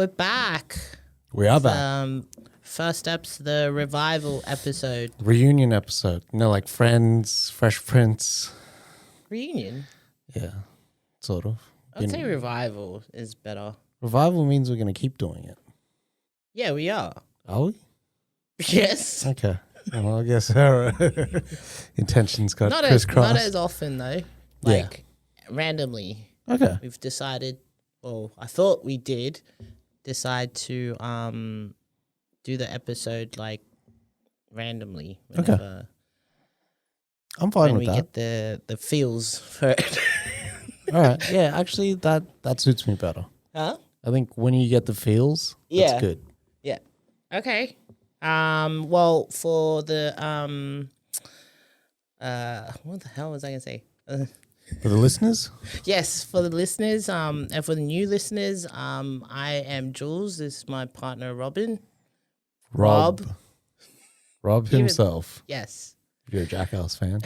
we're back. We are back. First up's the revival episode. Reunion episode. You know, like Friends, Fresh Prince. Reunion? Yeah, sort of. I'd say revival is better. Revival means we're going to keep doing it. Yeah, we are. Are we? Yes. Okay. Well, I guess our intentions got crisscrossed. Not as often, though. Like, randomly. Okay. We've decided, well, I thought we did decide to do the episode, like, randomly. Whenever, okay. I'm fine with that. When we get the feels for it. All right. Yeah, actually, that suits me better. Huh? I think when you get the feels, that's good. Yeah. Okay. Well, for the what the hell was I gonna say? For the listeners? Yes, for the listeners. And for the new listeners, I am Jules. This is my partner, Robin. Rob himself. Yes. If you're a Jackass fan.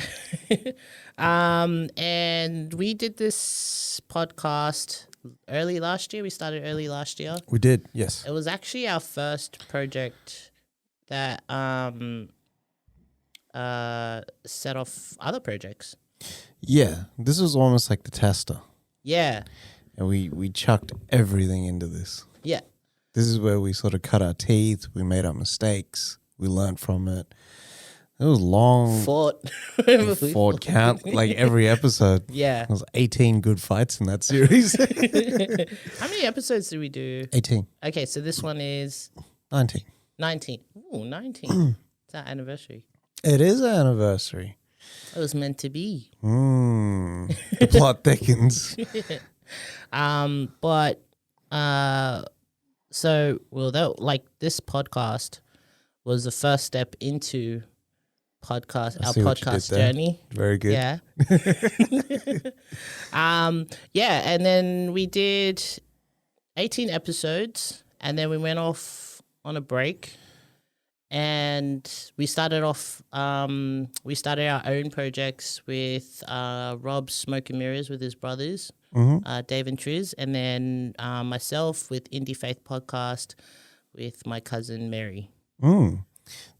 And we did this podcast early last year. We started early last year. We did, yes. It was actually our first project that set off other projects. Yeah, this was almost like the tester. Yeah. And we chucked everything into this. Yeah. This is where we sort of cut our teeth. We made our mistakes. We learned from it. It was long. Fought count like every episode. Yeah. There was 18 good fights in that series. How many episodes did we do? 18. Okay, so this one is 19. 19. Ooh, 19. It's our anniversary. It is our anniversary. It was meant to be. The plot thickens. So this podcast was the first step into our podcast journey. Very good. Yeah. Yeah, and then we did 18 episodes, and then we went off on a break. And we started off, we started our own projects with Rob's Smoke and Mirrors with his brothers, Dave and Triz, and then myself with Indie Faith Podcast with my cousin Mary.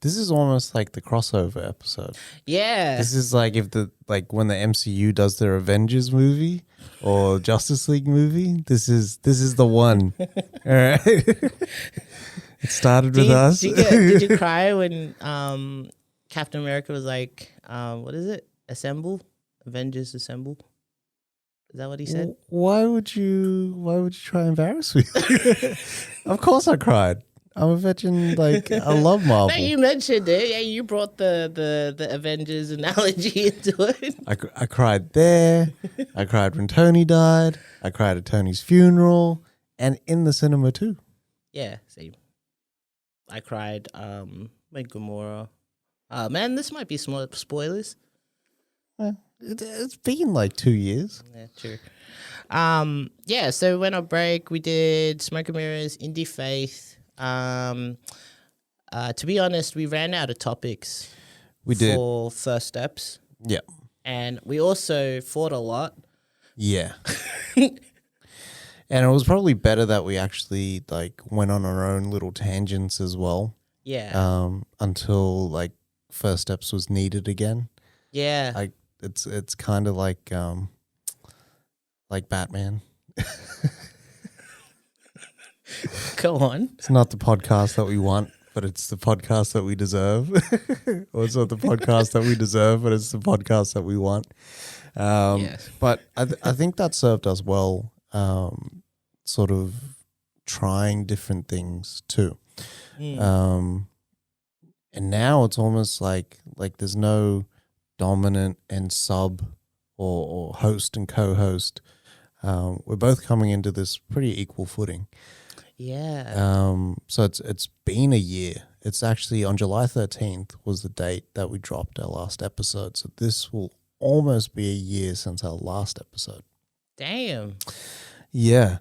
This is almost like the crossover episode. Yeah. This is like when the MCU does their Avengers movie or Justice League movie. This is the one. All right. It started with us. Did you cry when Captain America was like, what is it? Assemble? Avengers Assemble? Is that what he said? Why would you try and embarrass me? Of course I cried. I'm a veteran, I love Marvel. No, you mentioned it. Yeah, you brought the Avengers analogy into it. I cried there. I cried when Tony died. I cried at Tony's funeral and in the cinema too. Yeah, same. I cried when Gamora. Man, this might be small spoilers. It's been like 2 years. Yeah, true. Yeah, so we went on break. We did Smoke and Mirrors, Indie Faith. To be honest, we ran out of topics. We did. For first steps. Yeah. And we also fought a lot. Yeah. And it was probably better that we actually went on our own little tangents as well. Yeah. Until first steps was needed again. Yeah. It's kind of like Batman. Go on. It's not the podcast that we want, but it's the podcast that we deserve. Or it's not the podcast that we deserve, but it's the podcast that we want. Yes. But I think that served us well. Sort of trying different things too. And now it's almost like there's no dominant and sub or host and co-host. We're both coming into this pretty equal footing. Yeah. So it's been a year. It's actually on July 13th was the date that we dropped our last episode. So this will almost be a year since our last episode. Damn. Yeah.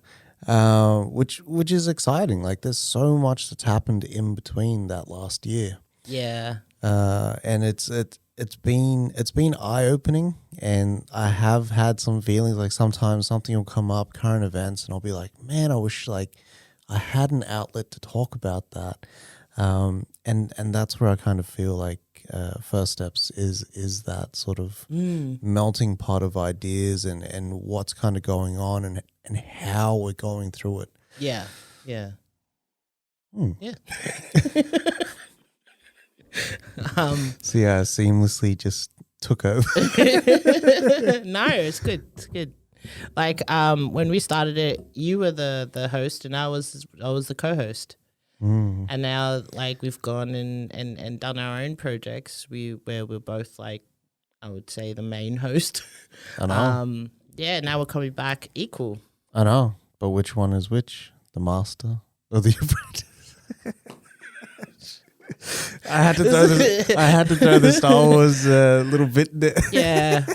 Which is exciting. There's so much that's happened in between that last year. Yeah. And it's been eye-opening, and I have had some feelings sometimes something will come up, current events, and I'll be like, man, I wish I had an outlet to talk about that. And that's where I kind of feel like First Steps is that sort of melting pot of ideas and what's kind of going on and how we're going through it. Yeah. Yeah. Yeah. So yeah, I seamlessly just took over. No, it's good. It's good. Like when we started it, you were the host and I was the co-host. And now like we've gone and done our own projects. Where we're both like, I would say, the main host. I know. Yeah, now we're coming back equal. I know. But which one is which? The master or the apprentice? I had to throw the Star Wars little bit there. Yeah.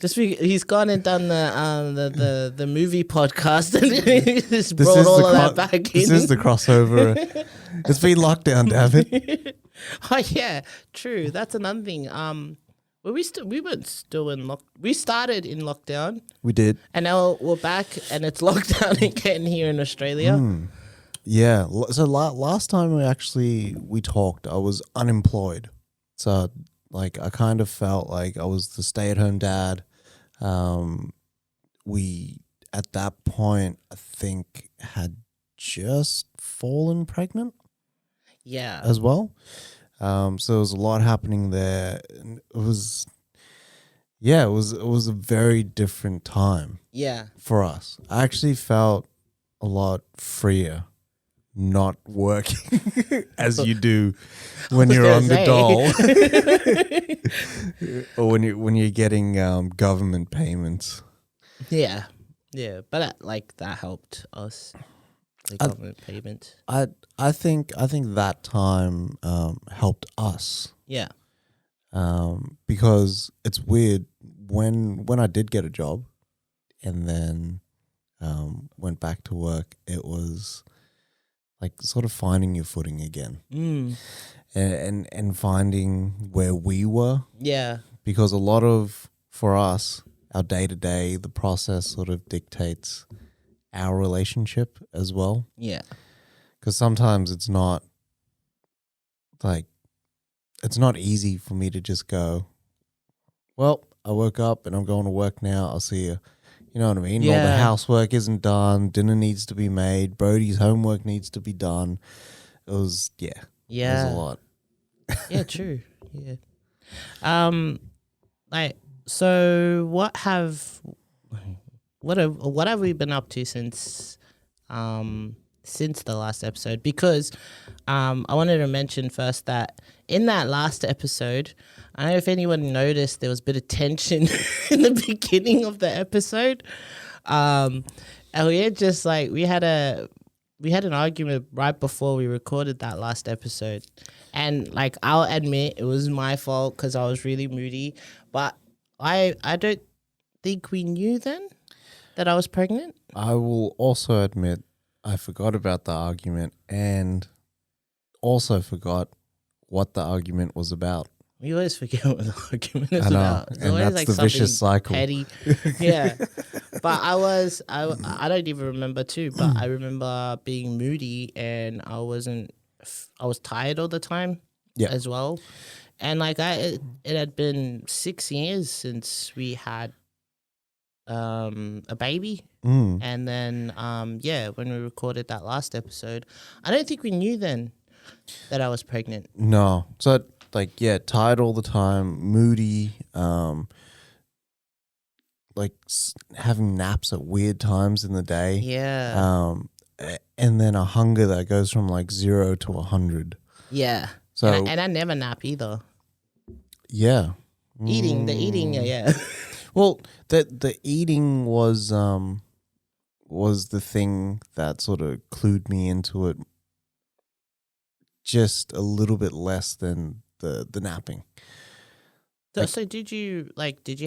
He's gone and done the movie podcast and he's brought all of that back in. This is the crossover. It's been lockdown, David. Oh yeah, true. That's another thing. We weren't still in lock. We started in lockdown. We did, and now we're back, and it's lockdown again here in Australia. Yeah. So last time we talked, I was unemployed. So like I kind of felt like I was the stay-at-home dad. We at that point I think had just fallen pregnant. Yeah. As well. So there was a lot happening there. And it was a very different time. Yeah. For us. I actually felt a lot freer not working as you do when you're on the dole. Or when you're getting government payments. Yeah. Yeah. But that helped us. The government payment. I think that time helped us. Yeah. Because it's weird when I did get a job and then went back to work, it was like sort of finding your footing again. And finding where we were. Yeah. Because for us, our day-to-day, the process sort of dictates our relationship as well. Yeah. Because sometimes it's not easy for me to just go, well, I woke up and I'm going to work now. I'll see you. You know what I mean? Yeah. All the housework isn't done. Dinner needs to be made. Brody's homework needs to be done. It was, It was a lot. Yeah, true. Yeah. So what have we been up to since the last episode? Because I wanted to mention first that in that last episode, I don't know if anyone noticed, there was a bit of tension in the beginning of the episode. And we had just we had an argument right before we recorded that last episode. And I'll admit it was my fault because I was really moody, but I don't think we knew then that I was pregnant. I will also admit I forgot about the argument and also forgot what the argument was about. We always forget what the argument is about. It's and always that's the vicious cycle. Petty. Yeah. But I don't even remember too, but I remember being moody and I was tired all the time as well. And it had been 6 years since we had a baby. And then when we recorded that last episode, I don't think we knew then that I was pregnant. No. So tired all the time, moody, having naps at weird times in the day. Yeah. And then a hunger that goes from 0 to 100. Yeah. So and I never nap either. Yeah. The eating, yeah. Well, the eating was the thing that sort of clued me into it just a little bit less than the napping. So did you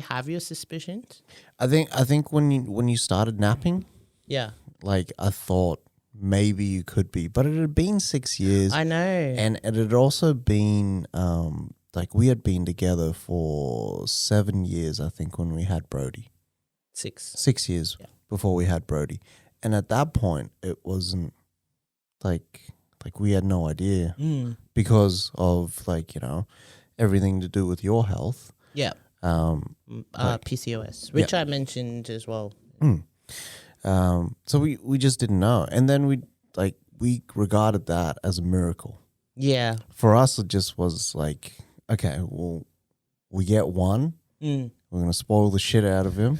have your suspicions? I think when you started napping, I thought maybe you could be, but it had been 6 years. I know, and it had also been we had been together for 7 years, I think, when we had Brody. 6 years before we had Brody, and at that point it wasn't like we had no idea because of like, you know, everything to do with your health. Yeah. PCOS, which I mentioned as well. So we just didn't know. And then we regarded that as a miracle. Yeah. For us, it just was like, okay, well, we get one. We're going to spoil the shit out of him.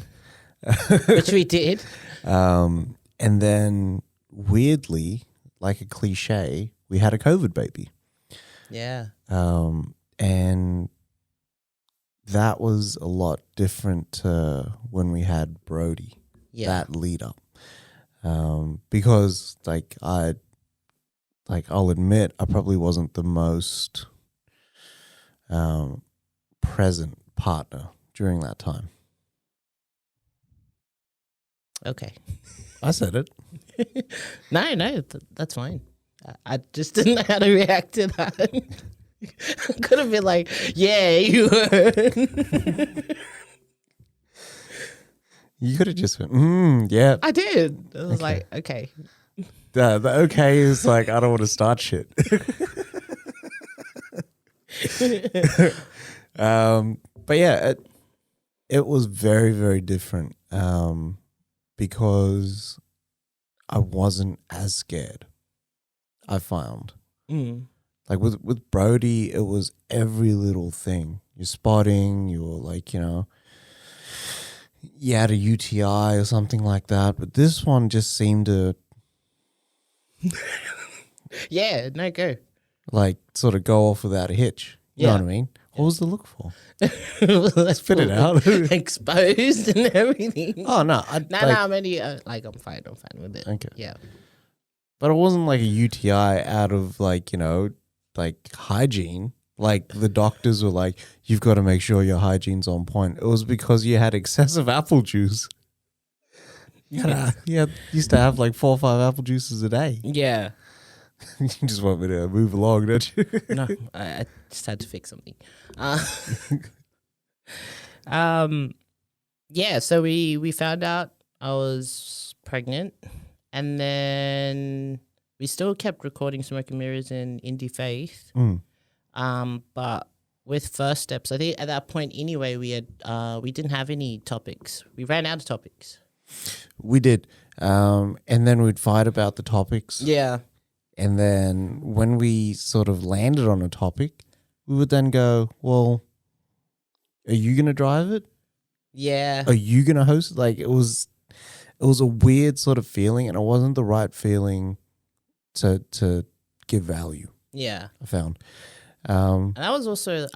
Which we did. And then weirdly, like a cliche, we had a COVID baby. Yeah. And that was a lot different to when we had Brody. Yeah. That lead up. Because I'll admit I probably wasn't the most present partner during that time. Okay. I said it. No, that's fine. I just didn't know how to react to that. Could have been like, yeah, you were. You could have just went, yeah. I did. I was like, okay. The okay is like, I don't want to start shit. But yeah, it was very, very different because I wasn't as scared, I found. Like with Brody, it was every little thing. You're spotting, you were like, you know, you had a UTI or something like that. But this one just seemed to... Yeah, no, go. Like, sort of go off without a hitch. You know what I mean? What was the look for? Let's Spit it out. Exposed and everything. Oh, no. I'm only, I'm fine with it. Okay. Yeah. But it wasn't like a UTI out of like, you know, like hygiene. Like the doctors were like, you've got to make sure your hygiene's on point. It was because you had excessive apple juice. You used to have like 4 or 5 apple juices a day. Yeah. You just want me to move along, don't you? No, I just had to fix something. Yeah, so we found out I was pregnant, and then we still kept recording Smoke and Mirrors and Indie Faith. But with First Steps, I think at that point anyway, we didn't have any topics. We ran out of topics. We did. And then we'd fight about the topics. Yeah. And then when we sort of landed on a topic, we would then go, well, are you going to drive it? Yeah. Are you going to host it? Like it was a weird sort of feeling, and it wasn't the right feeling to give value. Yeah. I found. And that was also,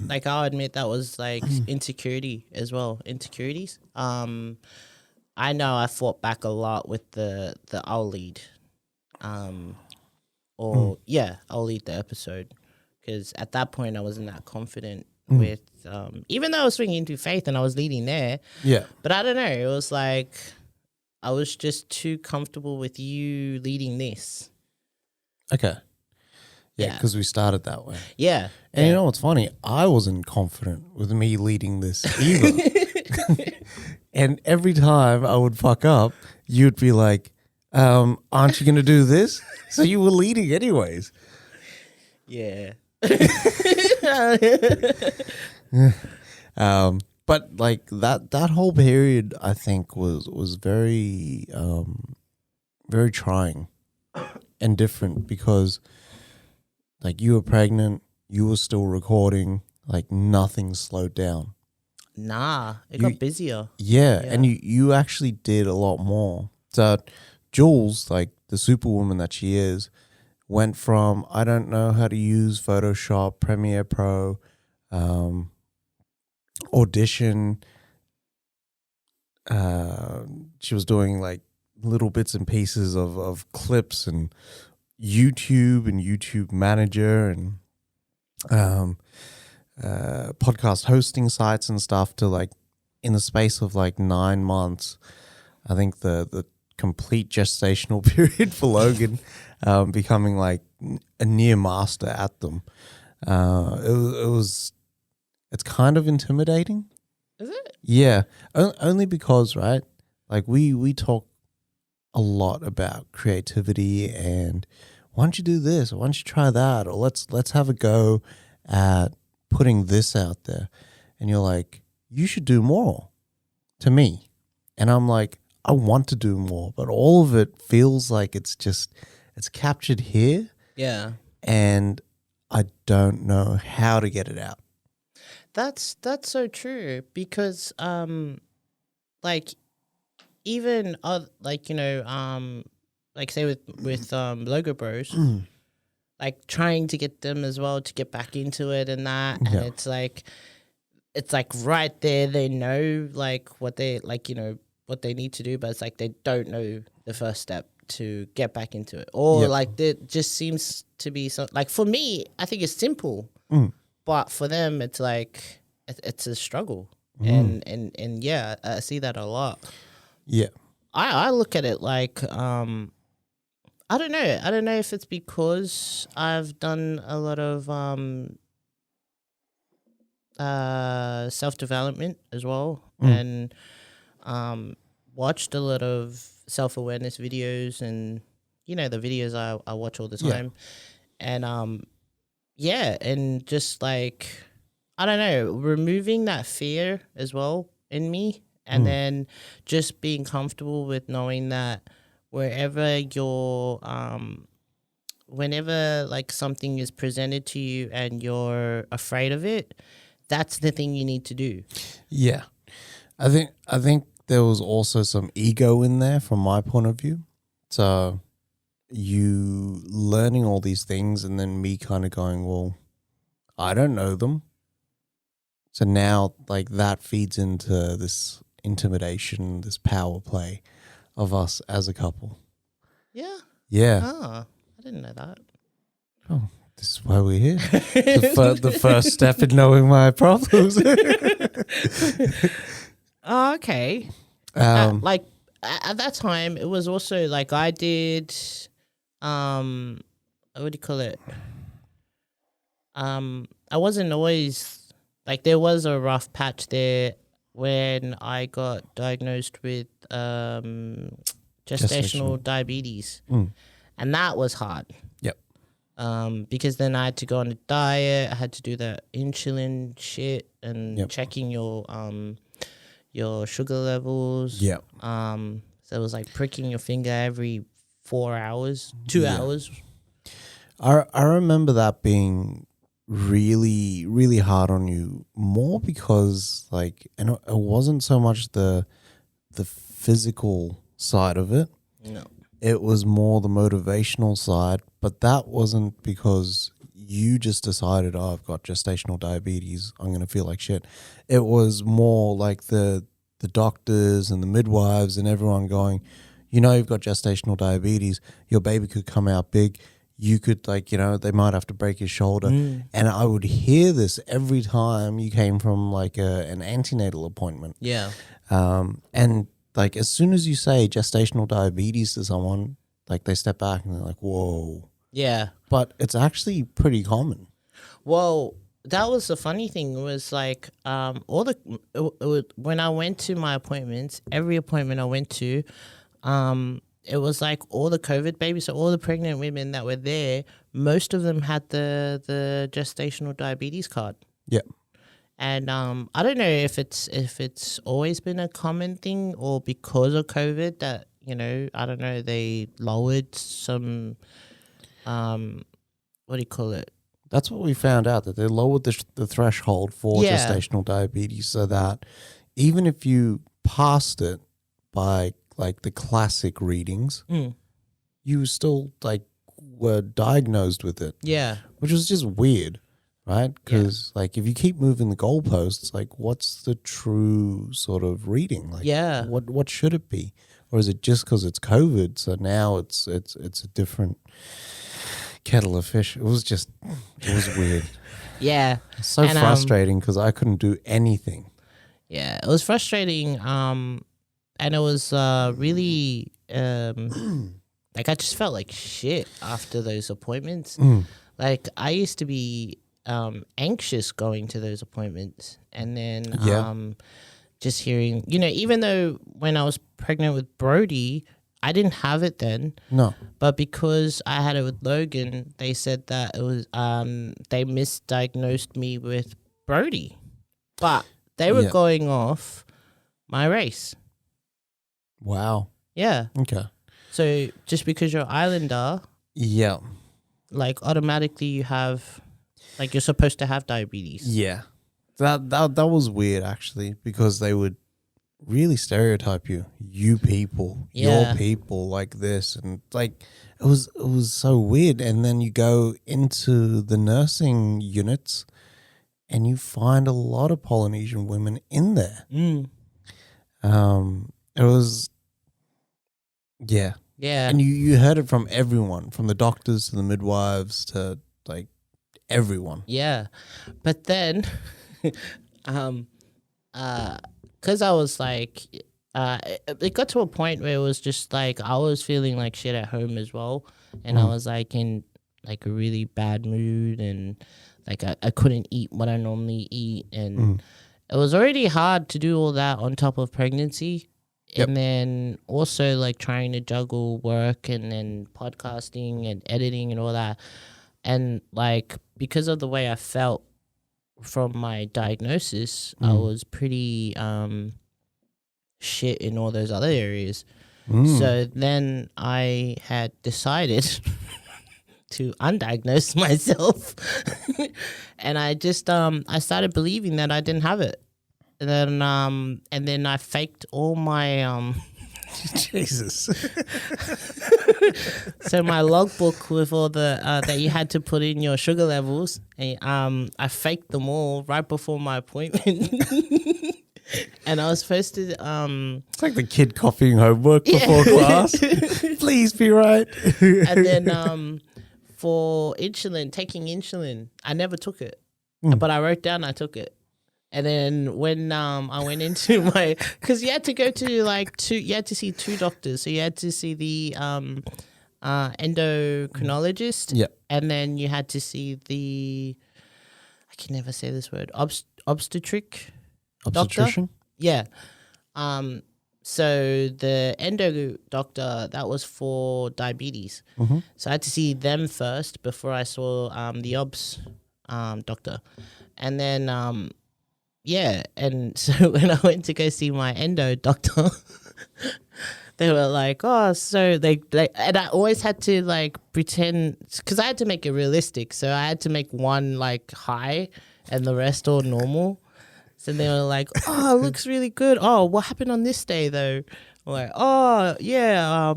like I'll admit that was like insecurity as well. Insecurities. I know I fought back a lot with the I'll lead. I'll lead the episode, because at that point I wasn't that confident with, even though I was swinging into Faith and I was leading there. Yeah. But I don't know. It was like I was just too comfortable with you leading this. Okay. Yeah, because we started that way. Yeah. And you know what's funny? I wasn't confident with me leading this either. And every time I would fuck up, you'd be like, aren't you going to do this? So you were leading anyways. Yeah. But like that whole period, I think was very, very trying and different, because like you were pregnant, you were still recording, like nothing slowed down. Nah, it got busier. Yeah, and you actually did a lot more. So Jules, like the superwoman that she is, went from, I don't know how to use Photoshop, Premiere Pro, Audition. She was doing like little bits and pieces of clips and YouTube Manager and podcast hosting sites and stuff, to like in the space of like 9 months. I think the complete gestational period for Logan, becoming like a near master at them. It's kind of intimidating. Is it? Yeah, only because, right, like we talk a lot about creativity and why don't you do this? Or why don't you try that? Or let's have a go at putting this out there. And you're like, you should do more to me. And I'm like, I want to do more, but all of it feels like it's captured here. Yeah. And I don't know how to get it out. That's so true because like even like like say with Logo Bros, like trying to get them as well to get back into it and that, and it's like right there they know like what they like what they need to do, but it's like they don't know the first step to get back into it, or like it just seems to be so like for me I think it's simple, but for them it's like it's a struggle, and yeah, I see that a lot. Yeah. I look at it like I don't know if it's because I've done a lot of self-development as well, and watched a lot of self-awareness videos, and the videos I watch all the time, and yeah, and just like I don't know, removing that fear as well in me, and then just being comfortable with knowing that wherever you're whenever like something is presented to you and you're afraid of it, that's the thing you need to do. Yeah. I think there was also some ego in there from my point of view. So you learning all these things and then me kind of going, well, I don't know them. So now like that feeds into this intimidation, this power play of us as a couple. Yeah. Yeah. Ah, I didn't know that. Oh, this is why we're here. The first step in knowing my problems. Oh, okay. Like at that time, it was also like I did, what do you call it? I wasn't always like there was a rough patch there when I got diagnosed with gestational diabetes, and that was hard. Yep. Because then I had to go on a diet. I had to do the insulin shit and checking your sugar levels. Yep. So it was like pricking your finger every 4 hours, 2 hours. I remember that being really, really hard on you, more because like, and it wasn't so much the physical side of it. No. It was more the motivational side, but that wasn't because you just decided, oh, I've got gestational diabetes, I'm going to feel like shit. It was more like the doctors and the midwives and everyone going, you've got gestational diabetes, your baby could come out big, you could they might have to break his shoulder. And I would hear this every time you came from like an antenatal appointment. Yeah. And like as soon as you say gestational diabetes to someone, like they step back and they're like, whoa. Yeah. But it's actually pretty common. Well, that was the funny thing was like when I went to my appointments, every appointment I went to, it was like all the COVID babies, so all the pregnant women that were there, most of them had the gestational diabetes card. Yeah. And I don't know if it's always been a common thing or because of COVID that, I don't know, they lowered some, what do you call it? That's what we found out, that they lowered the threshold for gestational diabetes so that even if you passed it by like the classic readings, you still like were diagnosed with it. Yeah. Which was just weird, right? Because like if you keep moving the goalposts, like what's the true sort of reading? Like what should it be? Or is it just because it's COVID, so now it's a different kettle of fish? It was weird. Yeah. So frustrating because I couldn't do anything. Yeah, it was frustrating. And it was really like I just felt like shit after those appointments. Like I used to be anxious going to those appointments, and then just hearing, even though when I was pregnant with Brody, I didn't have it then, No. but because I had it with Logan, they said that it was they misdiagnosed me with Brody, but they were Yeah. going off my race. Wow. Yeah. Okay. So just because you're Islander, Yeah. like automatically you have, like you're supposed to have diabetes. Yeah. That was weird actually, because they would really stereotype you. You people, Yeah. your people like this, and like it was so weird. And then you go into the nursing units and you find a lot of Polynesian women in there. It was yeah. Yeah. And you heard it from everyone, from the doctors to the midwives to like everyone. Yeah. But then because I was like it got to a point where it was just like I was feeling like shit at home as well, and I was like in like a really bad mood, and like I couldn't eat what I normally eat, and it was already hard to do all that on top of pregnancy. Yep. And then also like trying to juggle work and then podcasting and editing and all that. And like because of the way I felt from my diagnosis, I was pretty shit in all those other areas. So then I had decided to undiagnose myself. And I just I started believing that I didn't have it. And then I faked all my Jesus. so my logbook with all the that you had to put in your sugar levels, and I faked them all right before my appointment. And I was supposed to It's like the kid copying homework before class. Please be right. and then for insulin, taking insulin, I never took it. But I wrote down I took it. And then when I went into my, because you had to go to you had to see two doctors. So you had to see the endocrinologist. Yeah. And then you had to see I can never say this word, obstetrician. Yeah. So the endo doctor, that was for diabetes. So I had to see them first before I saw the obs doctor. And then yeah, and so when I went to go see my endo doctor, they were like, oh, so they and I always had to like pretend, because I had to make it realistic. So I had to make one like high and the rest all normal. So they were like, oh, it looks really good. Oh, what happened on this day though? I'm like, oh yeah,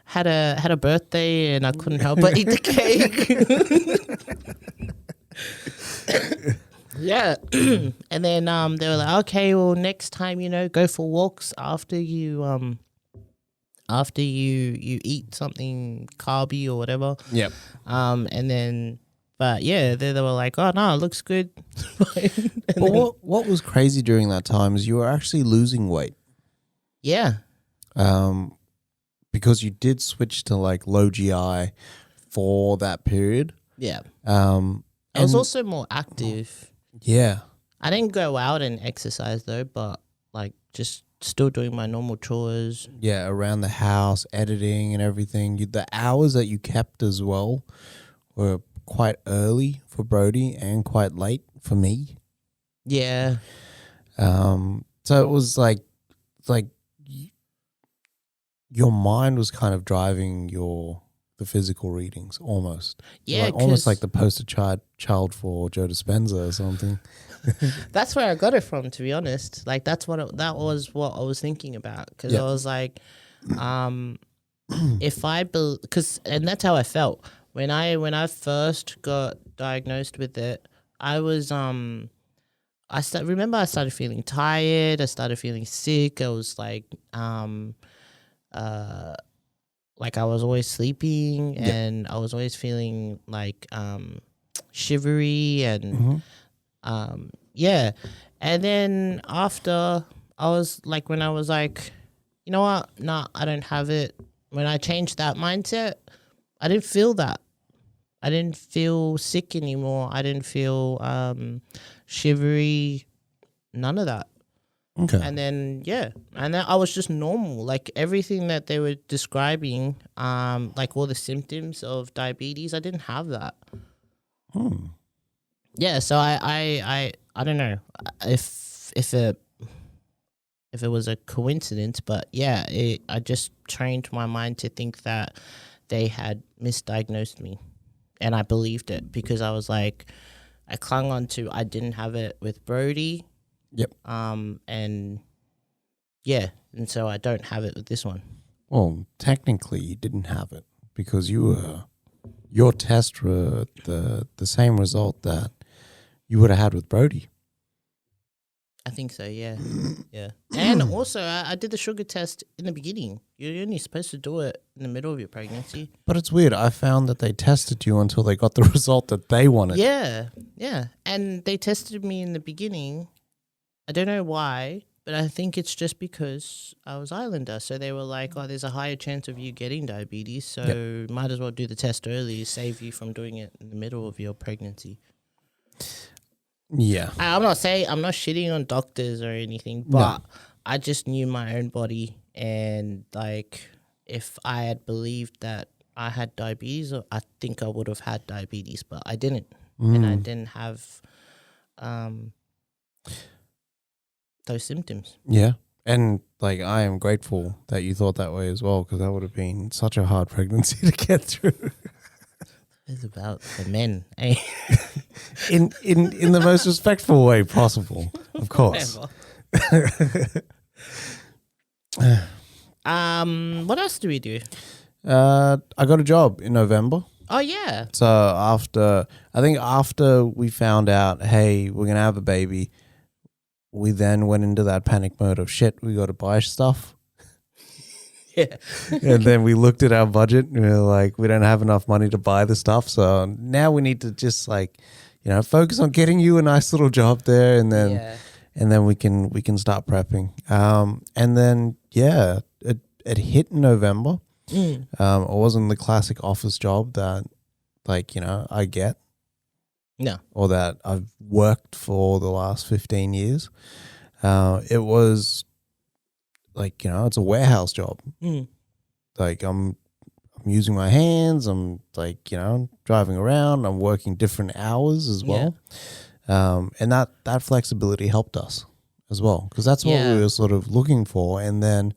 had a birthday and I couldn't help but eat the cake. Yeah. And then they were like, okay, well next time, go for walks after you eat something carby or whatever. Yep. And then but yeah, they were like, oh no, it looks good. But what was crazy during that time is you were actually losing weight. Yeah. Because you did switch to like low GI for that period. Yeah. I was also more active. Yeah. I didn't go out and exercise though, but like just still doing my normal chores. Yeah, around the house, editing and everything. The hours that you kept as well were quite early for Brody and quite late for me. Yeah. So it was like your mind was kind of driving the physical readings almost. Yeah, almost like the poster child for Joe Dispenza or something. That's where I got it from, to be honest. Like that was what I was thinking about, because I was like, if I because and that's how I felt when I first got diagnosed with it. I was I started feeling tired. I started feeling sick. I was like I was always sleeping, and I was always feeling like shivery and yeah. And then after I was like, when I was like, you know what? Nah, I don't have it. When I changed that mindset, I didn't feel that. I didn't feel sick anymore. I didn't feel shivery. None of that. Okay. And then and then I was just normal. Like everything that they were describing, like all the symptoms of diabetes, I didn't have that. Yeah, so I don't know if it was a coincidence, but yeah, I just trained my mind to think that they had misdiagnosed me, and I believed it because I was like, I clung on to I didn't have it with Brody. Yep. And yeah, and so I don't have it with this one. Well, technically, you didn't have it because your tests were the same result that you would have had with Brody. I think so, yeah. Yeah. And also, I did the sugar test in the beginning. You're only supposed to do it in the middle of your pregnancy. But it's weird. I found that they tested you until they got the result that they wanted. Yeah, yeah. And they tested me in the beginning. I don't know why, but I think it's just because I was Islander. So they were like, oh, there's a higher chance of you getting diabetes. So might as well do the test early, save you from doing it in the middle of your pregnancy. Yeah. I'm not shitting on doctors or anything, but I just knew my own body. And like, if I had believed that I had diabetes, I think I would have had diabetes, but I didn't. And I didn't have those symptoms. Yeah. And like, I am grateful that you thought that way as well, because that would have been such a hard pregnancy to get through. It's about the men, eh? in the most respectful way possible, of course. What else do we do? I got a job in November. Oh yeah. So after we found out, hey, we're gonna have a baby, we then went into that panic mode of shit, we got to buy stuff. Yeah. And then we looked at our budget and we were like, we don't have enough money to buy the stuff. So now we need to just like, focus on getting you a nice little job there, and then we can start prepping. And then it hit in November. It wasn't the classic office job that I get. No. Or that I've worked for the last 15 years. It was like, it's a warehouse job. Like I'm using my hands. I'm like, driving around. I'm working different hours as well. And that flexibility helped us as well, because that's what we were sort of looking for. And then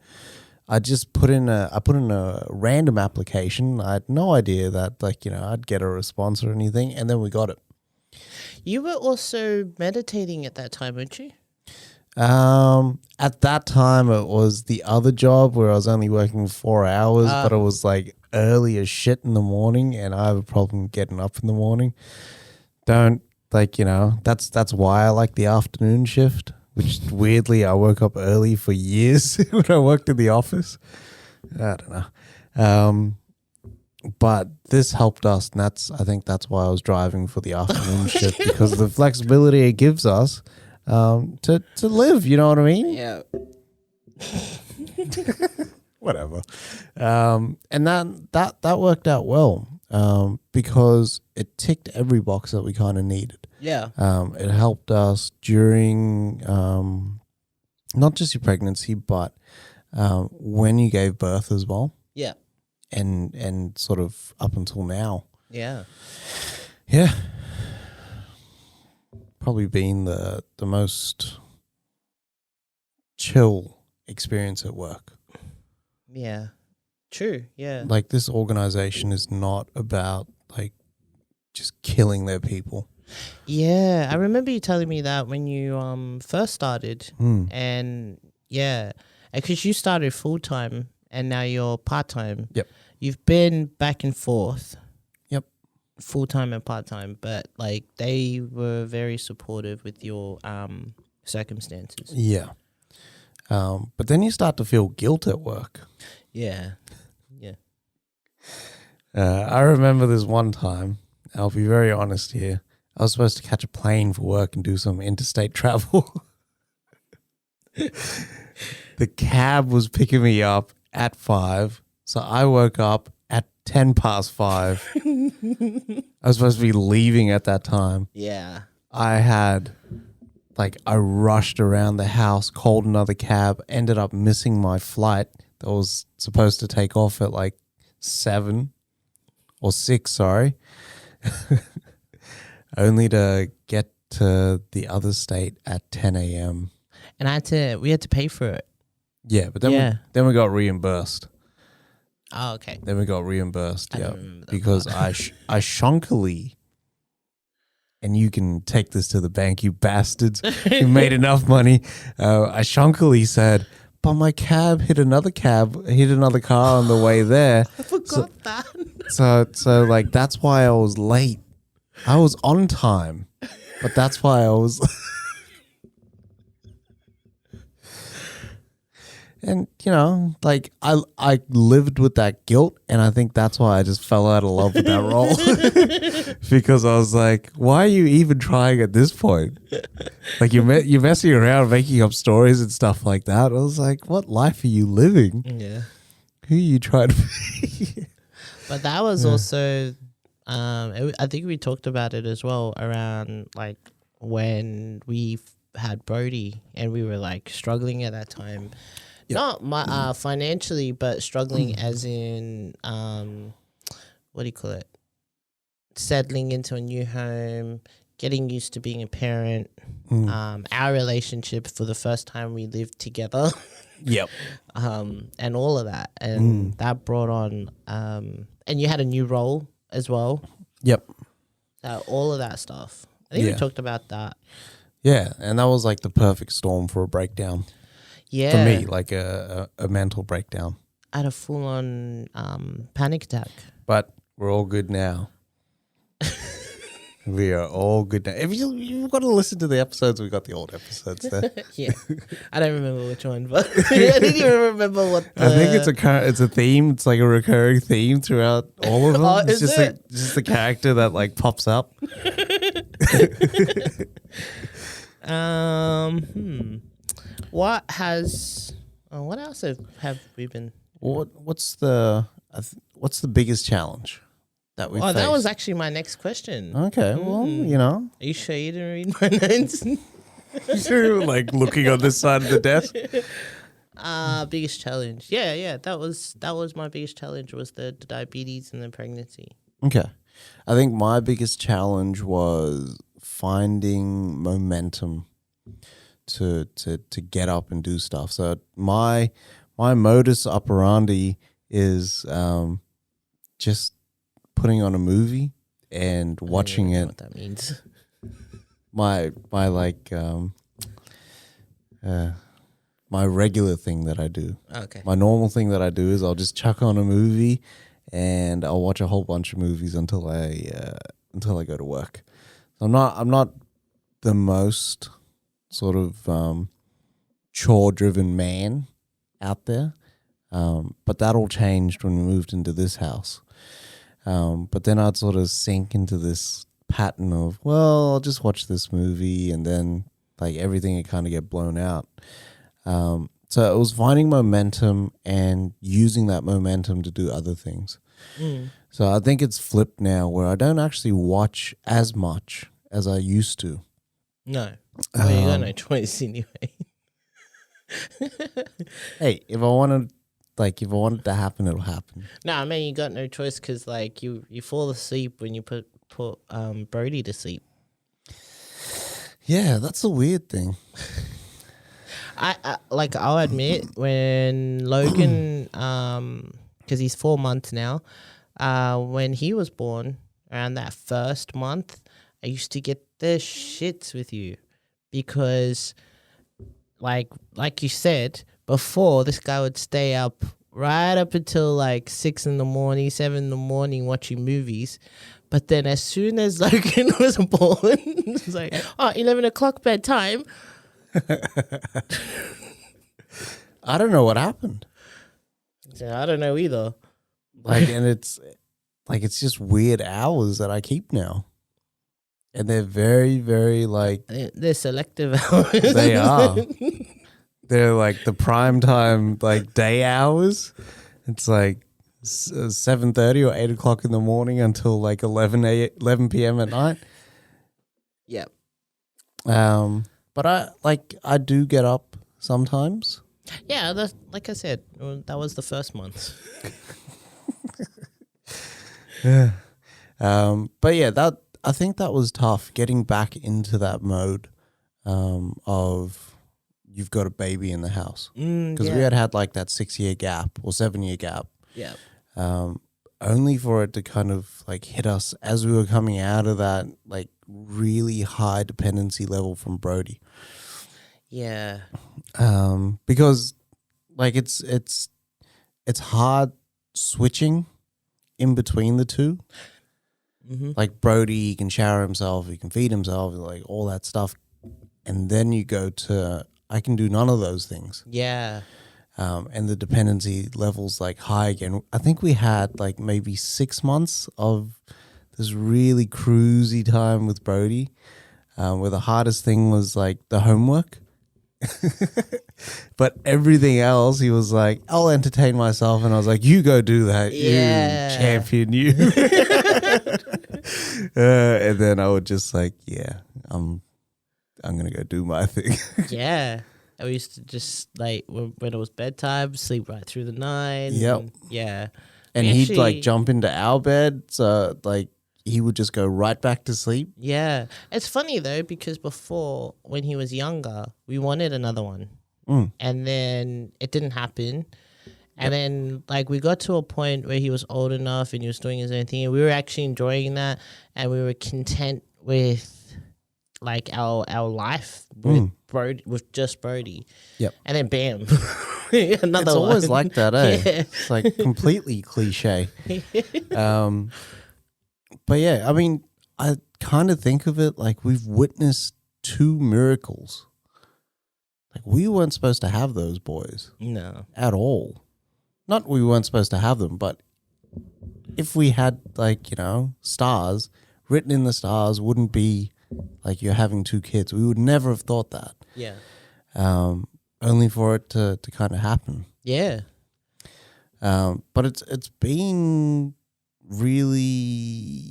I just put in a random application. I had no idea that I'd get a response or anything. And then we got it. You were also meditating at that time, weren't you? At that time, it was the other job where I was only working 4 hours, but it was like early as shit in the morning, and I have a problem getting up in the morning. That's why I like the afternoon shift, which weirdly I woke up early for years when I worked in the office. I don't know. But this helped us, and I think that's why I was driving for the afternoon shift, because of the flexibility it gives us to live, you know what I mean? Yeah. Whatever. And that worked out well, because it ticked every box that we kind of needed. Yeah. It helped us during not just your pregnancy, but when you gave birth as well. Yeah. And sort of up until now. Yeah. Yeah. Probably been the most chill experience at work. Yeah. True. Yeah. Like, this organization is not about like just killing their people. Yeah. I remember you telling me that when you first started. And yeah, because you started full time and now you're part time. Yep. You've been back and forth. Yep. Full time and part time, but like they were very supportive with your circumstances. Yeah. But then you start to feel guilt at work. Yeah. Yeah. I remember this one time, I'll be very honest here, I was supposed to catch a plane for work and do some interstate travel. The cab was picking me up at 5, so I woke up at 10 past 5. I was supposed to be leaving at that time. Yeah. I had like I rushed around the house, called another cab, ended up missing my flight that was supposed to take off at like 7 or 6, sorry. Only to get to the other state at 10 a.m. And we had to pay for it. Yeah, but then we got reimbursed. Oh, okay. Then we got reimbursed, I yeah, don't remember that because I shonkily, and you can take this to the bank, you bastards, you made enough money. I shonkily said, but my cab hit another car on the way there. I forgot that. So like that's why I was late. I was on time, but that's why I was. And, you know, like I lived with that guilt, and I think that's why I just fell out of love with that role. Because I was like, why are you even trying at this point? Like you're messing around, making up stories and stuff like that. I was like, what life are you living? Yeah. Who are you trying to be? But that was also, I think we talked about it as well around like when we had Brody and we were like struggling at that time. Yep. Not financially, but struggling as in, what do you call it? Settling into a new home, getting used to being a parent, our relationship for the first time we lived together. Yep. And all of that. And that brought on, and you had a new role as well. Yep. All of that stuff. I think we talked about that. Yeah, and that was like the perfect storm for a breakdown. Yeah. For me, like a mental breakdown. I had a full-on panic attack. But we're all good now. We are all good now. If you've got to listen to the episodes, we got the old episodes there. Yeah. I don't remember which one, but I didn't even remember what I think it's a theme. It's like a recurring theme throughout all of them. Oh, it's just the character that like pops up. What else have we been? What's the biggest challenge that we? Oh, that was actually my next question. Okay, well, you know, are you sure you didn't read my notes? You're like looking on this side of the desk. Biggest challenge. Yeah. That was my biggest challenge was the diabetes and the pregnancy. Okay, I think my biggest challenge was finding momentum to get up and do stuff. So my modus operandi is just putting on a movie and watching it. What that means? My regular thing that I do. Okay. My normal thing that I do is I'll just chuck on a movie and I'll watch a whole bunch of movies until I go to work. I'm not the most sort of chore-driven man out there, but that all changed when we moved into this house. But then I'd sort of sink into this pattern of, well, I'll just watch this movie, and then like everything would kind of get blown out. So it was finding momentum and using that momentum to do other things. So I think it's flipped now where I don't actually watch as much as I used to. No. Well, you got no choice anyway. Hey, if I wanted to happen, it'll happen. No, I mean you got no choice because like you fall asleep when you put Brody to sleep. Yeah, that's a weird thing. I'll admit when Logan, because he's 4 months now, when he was born around that first month, I used to get the shits with you because, like you said before, this guy would stay up right up until like 6 a.m, 7 a.m, watching movies. But then as soon as Logan was born, it's like, 11 o'clock bedtime. I don't know what happened. I don't know either. And it's just weird hours that I keep now. And they're very, very they're selective hours. They are. They're like the prime time, like day hours. It's like 7:30 or 8 o'clock in the morning until like 11 p.m. at night. Yep. But I do get up sometimes. Yeah, like I said, that was the first month. But yeah, that I think that was tough getting back into that mode of you've got a baby in the house, because we had like that 6-year gap or 7-year gap. Yeah. Only for it to kind of like hit us as we were coming out of that like really high dependency level from Brody. Yeah. Because like it's hard switching in between the two. Mm-hmm. Like Brody, he can shower himself, he can feed himself, like all that stuff. And then you go to, I can do none of those things. Yeah. And the dependency level's like high again. I think we had like maybe 6 months of this really cruisy time with Brody, where the hardest thing was like the homework. But everything else, he was like, I'll entertain myself. And I was like, you go do that, you champion, you. And then I would just like, yeah, I'm going to go do my thing. Yeah. I used to just like when it was bedtime, sleep right through the night. Yep. Yeah. And he'd like jump into our bed. So like he would just go right back to sleep. Yeah. It's funny though, because before when he was younger, we wanted another one. And then it didn't happen. And then like we got to a point where he was old enough and he was doing his own thing. And we were actually enjoying that. And we were content with like our life with Brody, with just Brody. Yep. And then bam, another It's always one. like that, eh? Yeah. It's like completely cliche. But yeah, I mean, I kind of think of it like we've witnessed 2 miracles. Like we weren't supposed to have those boys. No. At all. Not we weren't supposed to have them, but if we had like, you know, stars, written in the stars wouldn't be like you're having 2 kids. We would never have thought that. Yeah. Only for it to kind of happen. Yeah. But it's been really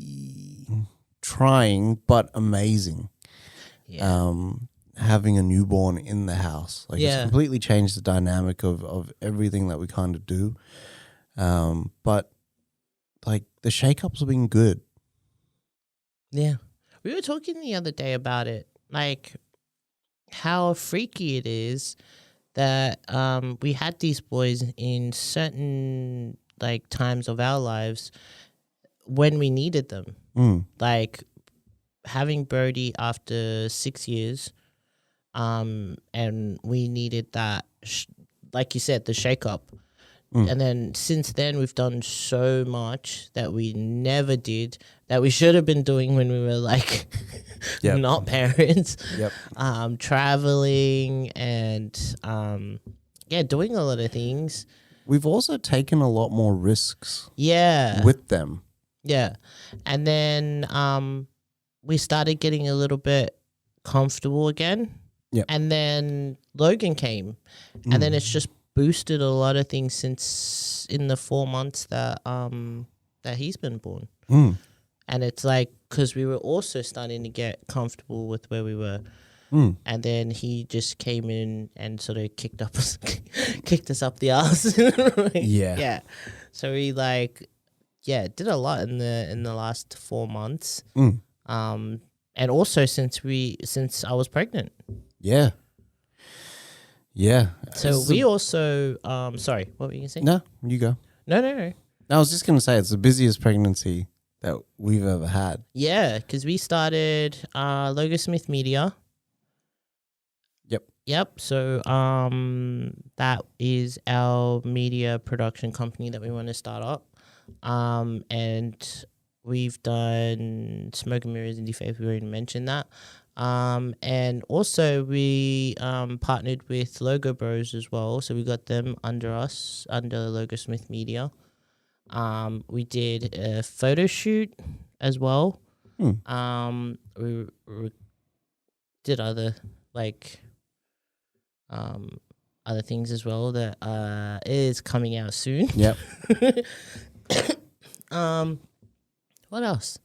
trying but amazing. Yeah. Having a newborn in the house. Like it's completely changed the dynamic of everything that we kind of do. But like the shake-ups have been good. Yeah. We were talking the other day about it, like how freaky it is that we had these boys in certain like times of our lives when we needed them. Like having Brody after 6 years, and we needed that, like you said, the shake up. And then since then, we've done so much that we never did, that we should have been doing when we were like not parents. Traveling and doing a lot of things. We've also taken a lot more risks. Yeah. With them. Yeah. And then we started getting a little bit comfortable again. And then Logan came. And then it's just boosted a lot of things since in the 4 months that he's been born. And it's like, because we were also starting to get comfortable with where we were. And then he just came in and sort of kicked us up the ass. Yeah. So we did a lot in the last 4 months. And also since I was pregnant. Yeah. So we also sorry, what were you gonna say? No, you go. No. I was just gonna say it's the busiest pregnancy that we've ever had. Yeah, because we started Logo Smith Media. Yep. So that is our media production company that we want to start up. And we've done Smoke and Mirrors Indie Faith, we already mentioned that. And also we partnered with Logo Bros as well. So we got them under us, under Logo Smith Media. We did a photo shoot as well. We did other other things as well that is coming out soon. Yep. What else?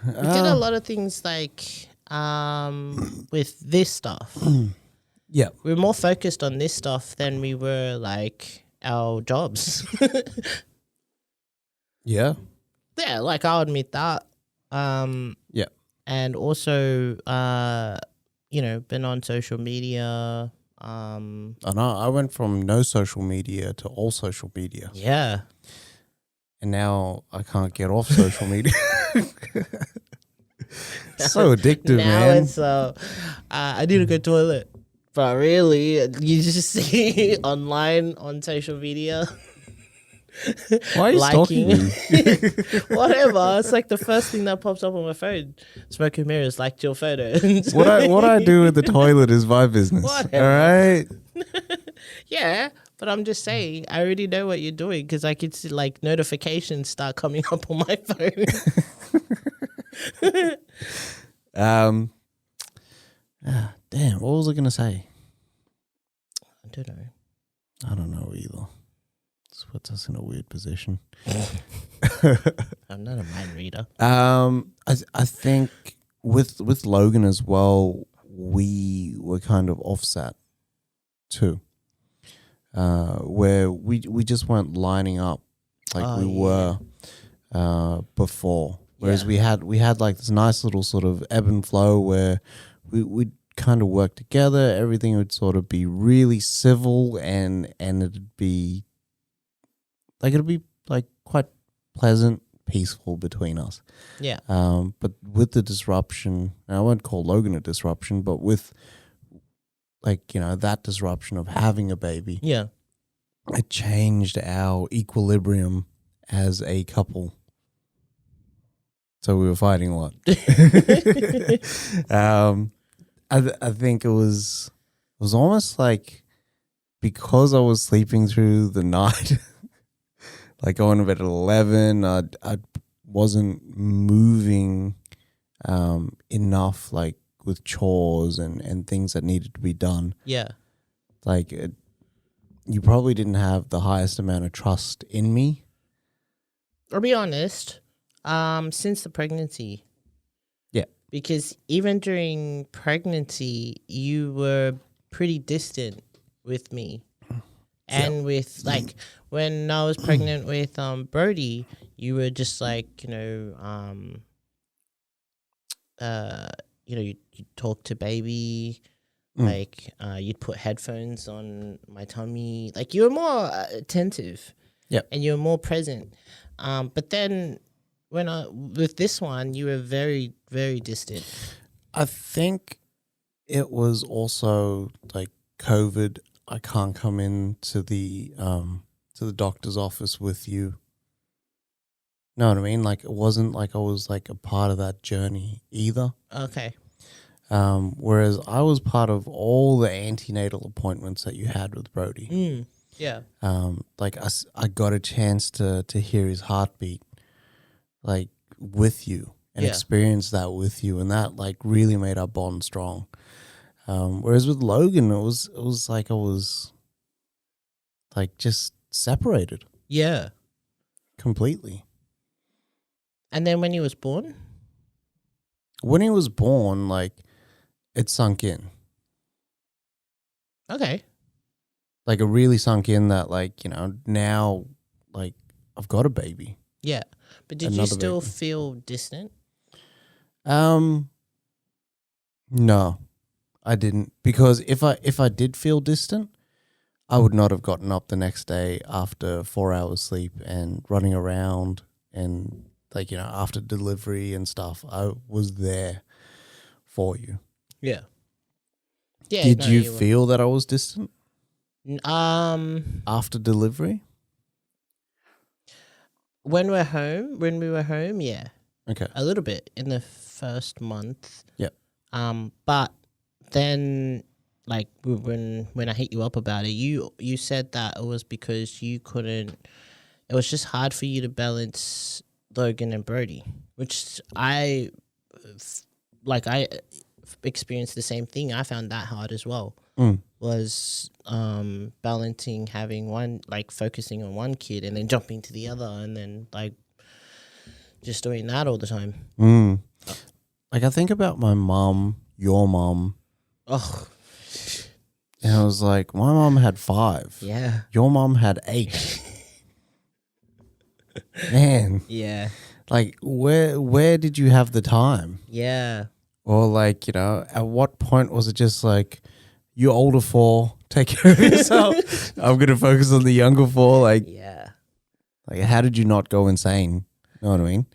We did a lot of things like with this stuff. Yeah. We were more focused on this stuff than we were like our jobs. Yeah. Yeah, like I'll admit that. Yeah. And also, been on social media. I know. I went from no social media to all social media. Yeah. And now I can't get off social media. So addictive, now man. it's I need to go toilet. But really, you just see online on social media. Why are you stalking me? Whatever. It's like the first thing that pops up on my phone. Smoke and mirrors liked your photo. What I do with the toilet is my business. Whatever. All right. Yeah, but I'm just saying, I already know what you're doing because I could see like notifications start coming up on my phone. Damn, what was I gonna say? I don't know. I don't know either. This puts us in a weird position. I'm not a mind reader. I think with Logan as well, we were kind of offset too. Where we just weren't lining up like were before. Whereas we had like this nice little sort of ebb and flow where we'd kind of work together. Everything would sort of be really civil and it'd be like quite pleasant, peaceful between us. Yeah. But with the disruption, and I won't call Logan a disruption, but with that disruption of having a baby, Yeah. it changed our equilibrium as a couple. So we were fighting a lot. I think it was almost like because I was sleeping through the night, like going to bed at 11, I wasn't moving enough, like with chores and things that needed to be done. Yeah. Like you probably didn't have the highest amount of trust in me. I'll be honest, since the pregnancy. Yeah. Because even during pregnancy, you were pretty distant with me. And with like when I was pregnant with Brody, you were just like, you'd talk to baby, like you'd put headphones on my tummy. Like you were more attentive. Yeah. And you were more present. But then with this one, you were very, very distant. I think it was also like COVID. I can't come into the doctor's office with you. Know what I mean? Like it wasn't like I was like a part of that journey either. Okay. Whereas I was part of all the antenatal appointments that you had with Brody. Yeah. Like I got a chance to hear his heartbeat, like with you, and experience that with you, and that like really made our bond strong. Whereas with Logan, it was like I was like just separated. Yeah. Completely. And then when he was born? When he was born, like it sunk in. Okay. Like it really sunk in that like, now like I've got a baby. Yeah. But did you still feel distant? No. I didn't, because if I did feel distant, I would not have gotten up the next day after 4 hours sleep and running around and like, after delivery and stuff. I was there for you. Yeah. Yeah. Did you feel that I was distant? After delivery? When we were home, yeah. Okay. A little bit in the first month. Yeah. But then like when I hit you up about it, you said that it was because it was just hard for you to balance Logan and Brody, which I experienced the same thing. I found that hard as well. Was balancing having one, like focusing on one kid and then jumping to the other and then like just doing that all the time. like I think about my mom, your mom, Oh, and I was like, my mom had 5. yeah. Your mom had 8. Man, Yeah. like where did you have the time? Yeah. Or like, at what point was it just like, you're older 4, take care of yourself. I'm gonna focus on the younger 4. Yeah. Like how did you not go insane? You know what I mean?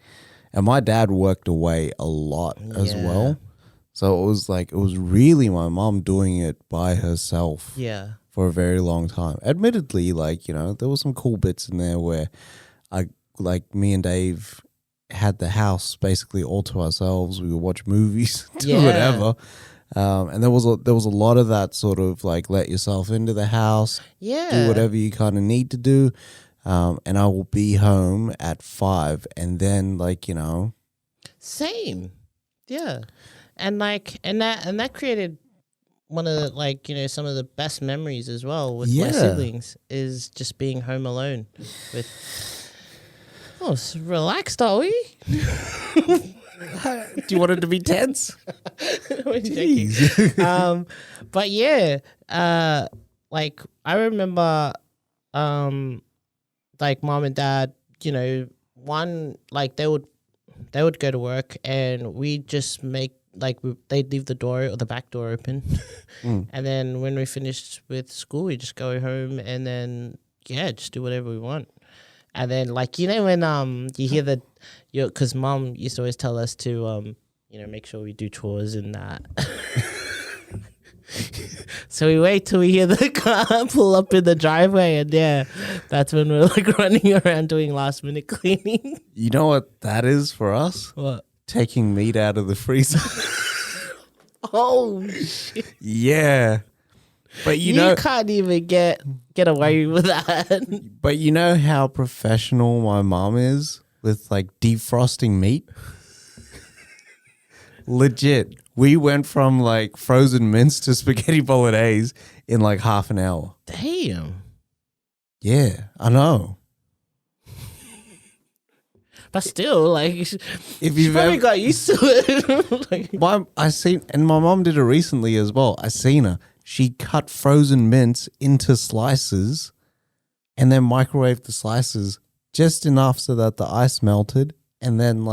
And my dad worked away a lot as Yeah. well. So it was really my mom doing it by herself Yeah. for a very long time. Admittedly, there were some cool bits in there where me and Dave had the house basically all to ourselves. We would watch movies, do whatever. And there was a lot of that sort of like let yourself into the house, do whatever you kind of need to do. And I will be home at 5, and then Same. Yeah. And that created one of the some of the best memories as well with my siblings is just being home alone with relaxed, are we? Do you want it to be tense? Jeez. But yeah, I remember mom and dad, one they would go to work and we just make they'd leave the door or the back door open. And then when we finished with school, we just go home and then just do whatever we want. And then when you hear because mom used to always tell us to make sure we do chores and that. So we wait till we hear the car pull up in the driveway, and that's when we're running around doing last minute cleaning. You know what that is for us? What? Taking meat out of the freezer. Oh shit! Yeah, but you can't even get away with that. But you know how professional my mom is with defrosting meat. Legit. We went from frozen mince to spaghetti bolognese in half an hour. Damn. Yeah, I know. But still, if you've probably got used to it. My mom did it recently as well. I seen her. She cut frozen mince into slices and then microwaved the slices just enough so that the ice melted and then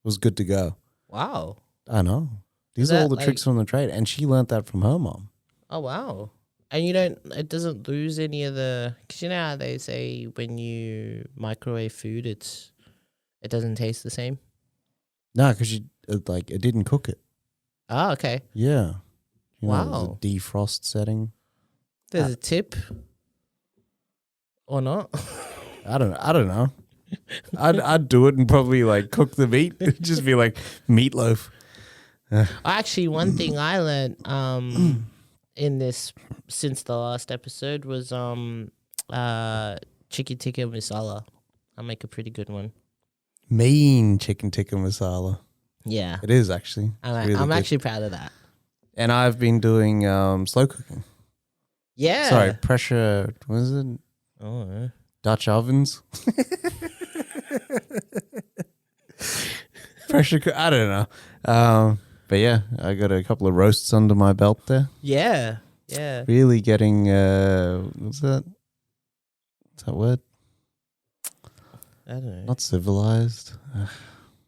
was good to go. Wow. I know. These are all the tricks from the trade, and she learnt that from her mom. Oh, wow. And it doesn't lose any of because you know how they say when you microwave food, it doesn't taste the same? No, because it didn't cook it. Oh, okay. Yeah. Wow. It was a defrost setting. There's a tip or not? I don't know. I'd do it and probably cook the meat. It'd just be meatloaf. Actually, one thing I learned in this since the last episode was chicken tikka masala. I make a pretty good one. Mean chicken tikka masala. Yeah, it is actually. I'm actually proud of that. And I've been doing slow cooking. Yeah. Sorry, pressure. What is it? Oh, Dutch ovens. Pressure cook. I don't know. But yeah, I got a couple of roasts under my belt there. Yeah. Yeah. Really getting what's that? What's that word? I don't know. Not civilized.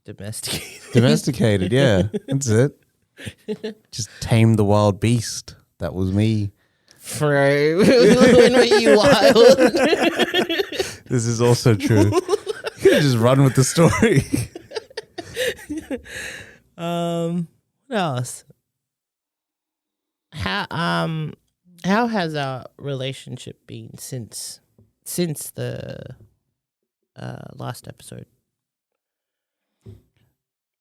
Domesticated. Domesticated, yeah. That's it. Just tame the wild beast. That was me. When were you wild? This is also true. You could have just run with the story. What else? How has our relationship been since the last episode?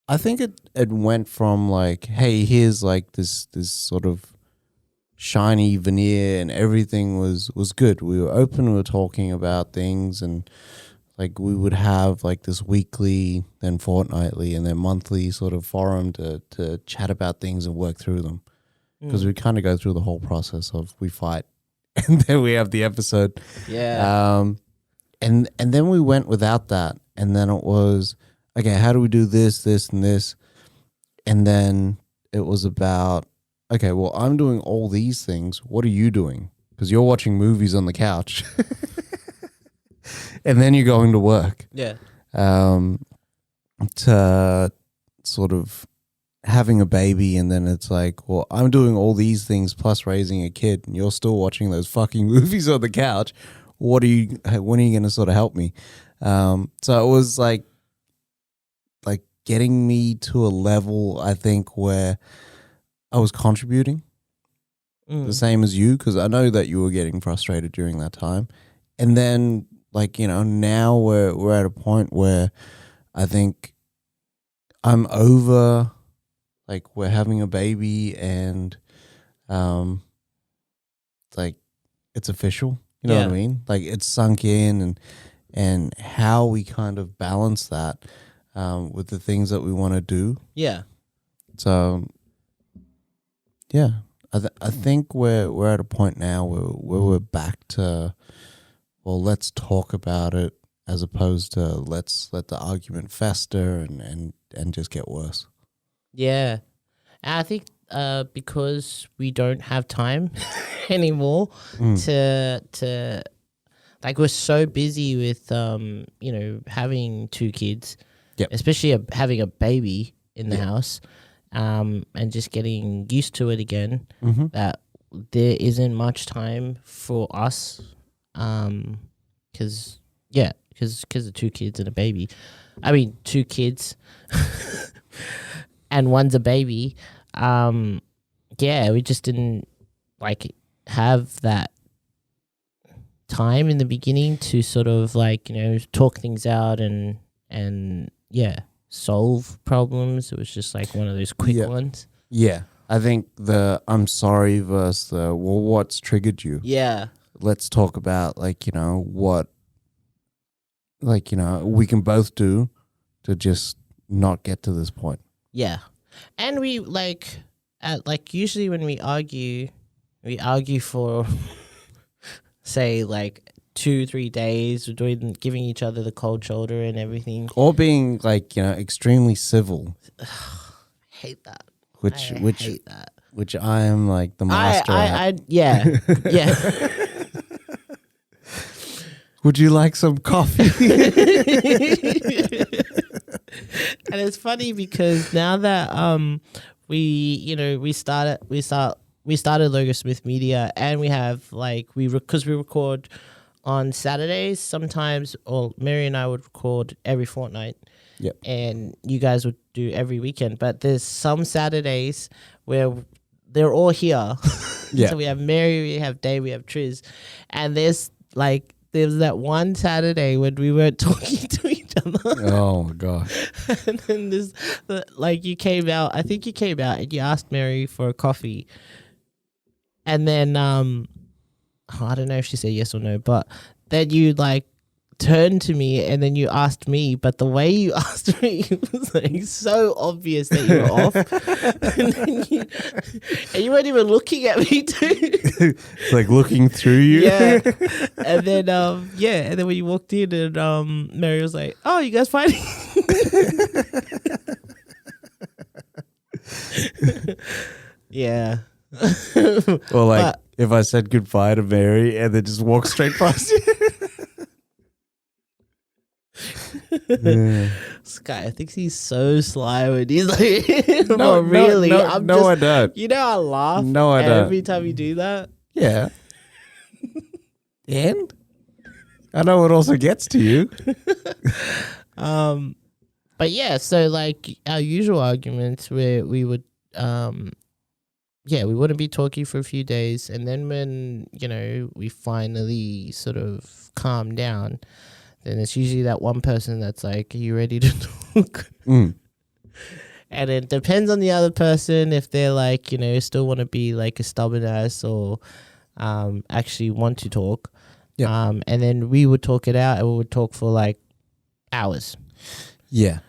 I think it went from hey, here's this sort of shiny veneer and everything was good. We were open, we were talking about things, and we would have this weekly, then fortnightly, and then monthly sort of forum to chat about things and work through them. Because we kind of go through the whole process of we fight and then we have the episode. Yeah. And then we went without that. And then it was, okay, how do we do this, and this? and then it was about, okay, well, I'm doing all these things. What are you doing? Because you're watching movies on the couch. And then you're going to work. Yeah. To sort of having a baby, and then it's like, well, I'm doing all these things plus raising a kid, and you're still watching those fucking movies on the couch. When are you going to sort of help me? So it was like getting me to a level, I think, where I was contributing the same as you, because I know that you were getting frustrated during that time. And then, now we're at a point where I think I'm over, we're having a baby, and it's official. You know what I mean? It's sunk in, and how we kind of balance that with the things that we want to do. Yeah. So, yeah, I think we're at a point now where we're back to, well, let's talk about it, as opposed to let's let the argument fester and just get worse. Yeah. And I think because we don't have time anymore to we're so busy with having 2 kids, especially having a baby in the house, and just getting used to it again, that there isn't much time for us, because of 2 kids and a baby. I mean, 2 kids and one's a baby. We just didn't have that time in the beginning to sort of talk things out and solve problems. It was just one of those quick ones. Yeah. I think the I'm sorry versus the, well, what's triggered you? Yeah. Let's talk about what we can both do to just not get to this point. Yeah. And we usually when we argue for say 2-3 days. We're giving each other the cold shoulder and everything. Or being extremely civil. Hate that. Which hate that. Which I am the master at. Yeah. Would you like some coffee? And it's funny because now that we started Logo Smith Media, and we have because we record on Saturdays sometimes, or Mary and I would record every fortnight. Yep. And you guys would do every weekend, but there's some Saturdays where they're all here. Yeah. So we have Mary, we have Dave, we have Triz, and there's that one Saturday when we weren't talking to each other. Oh my god! And then you came out. I think you came out and you asked Mary for a coffee, and then I don't know if she said yes or no, but then you turned to me and then you asked me, but the way you asked me was so obvious that you were off. and you weren't even looking at me too. It's looking through you. Yeah. And then and then when you walked in and Mary was like, "Oh, you guys fighting?" Yeah. Or if I said goodbye to Mary and then just walk straight past you. Yeah. Sky, I think he's so sly when he's no, really. No, I don't. You know, I laugh. No, I don't. Every time you do that. Yeah. And I know it also gets to you. But yeah, so our usual arguments where we would we wouldn't be talking for a few days, and then when we finally sort of calm down, then it's usually that one person that's are you ready to talk? And it depends on the other person if they're still want to be a stubborn ass or actually want to talk. Yeah. And then we would talk it out, and we would talk for hours. Yeah.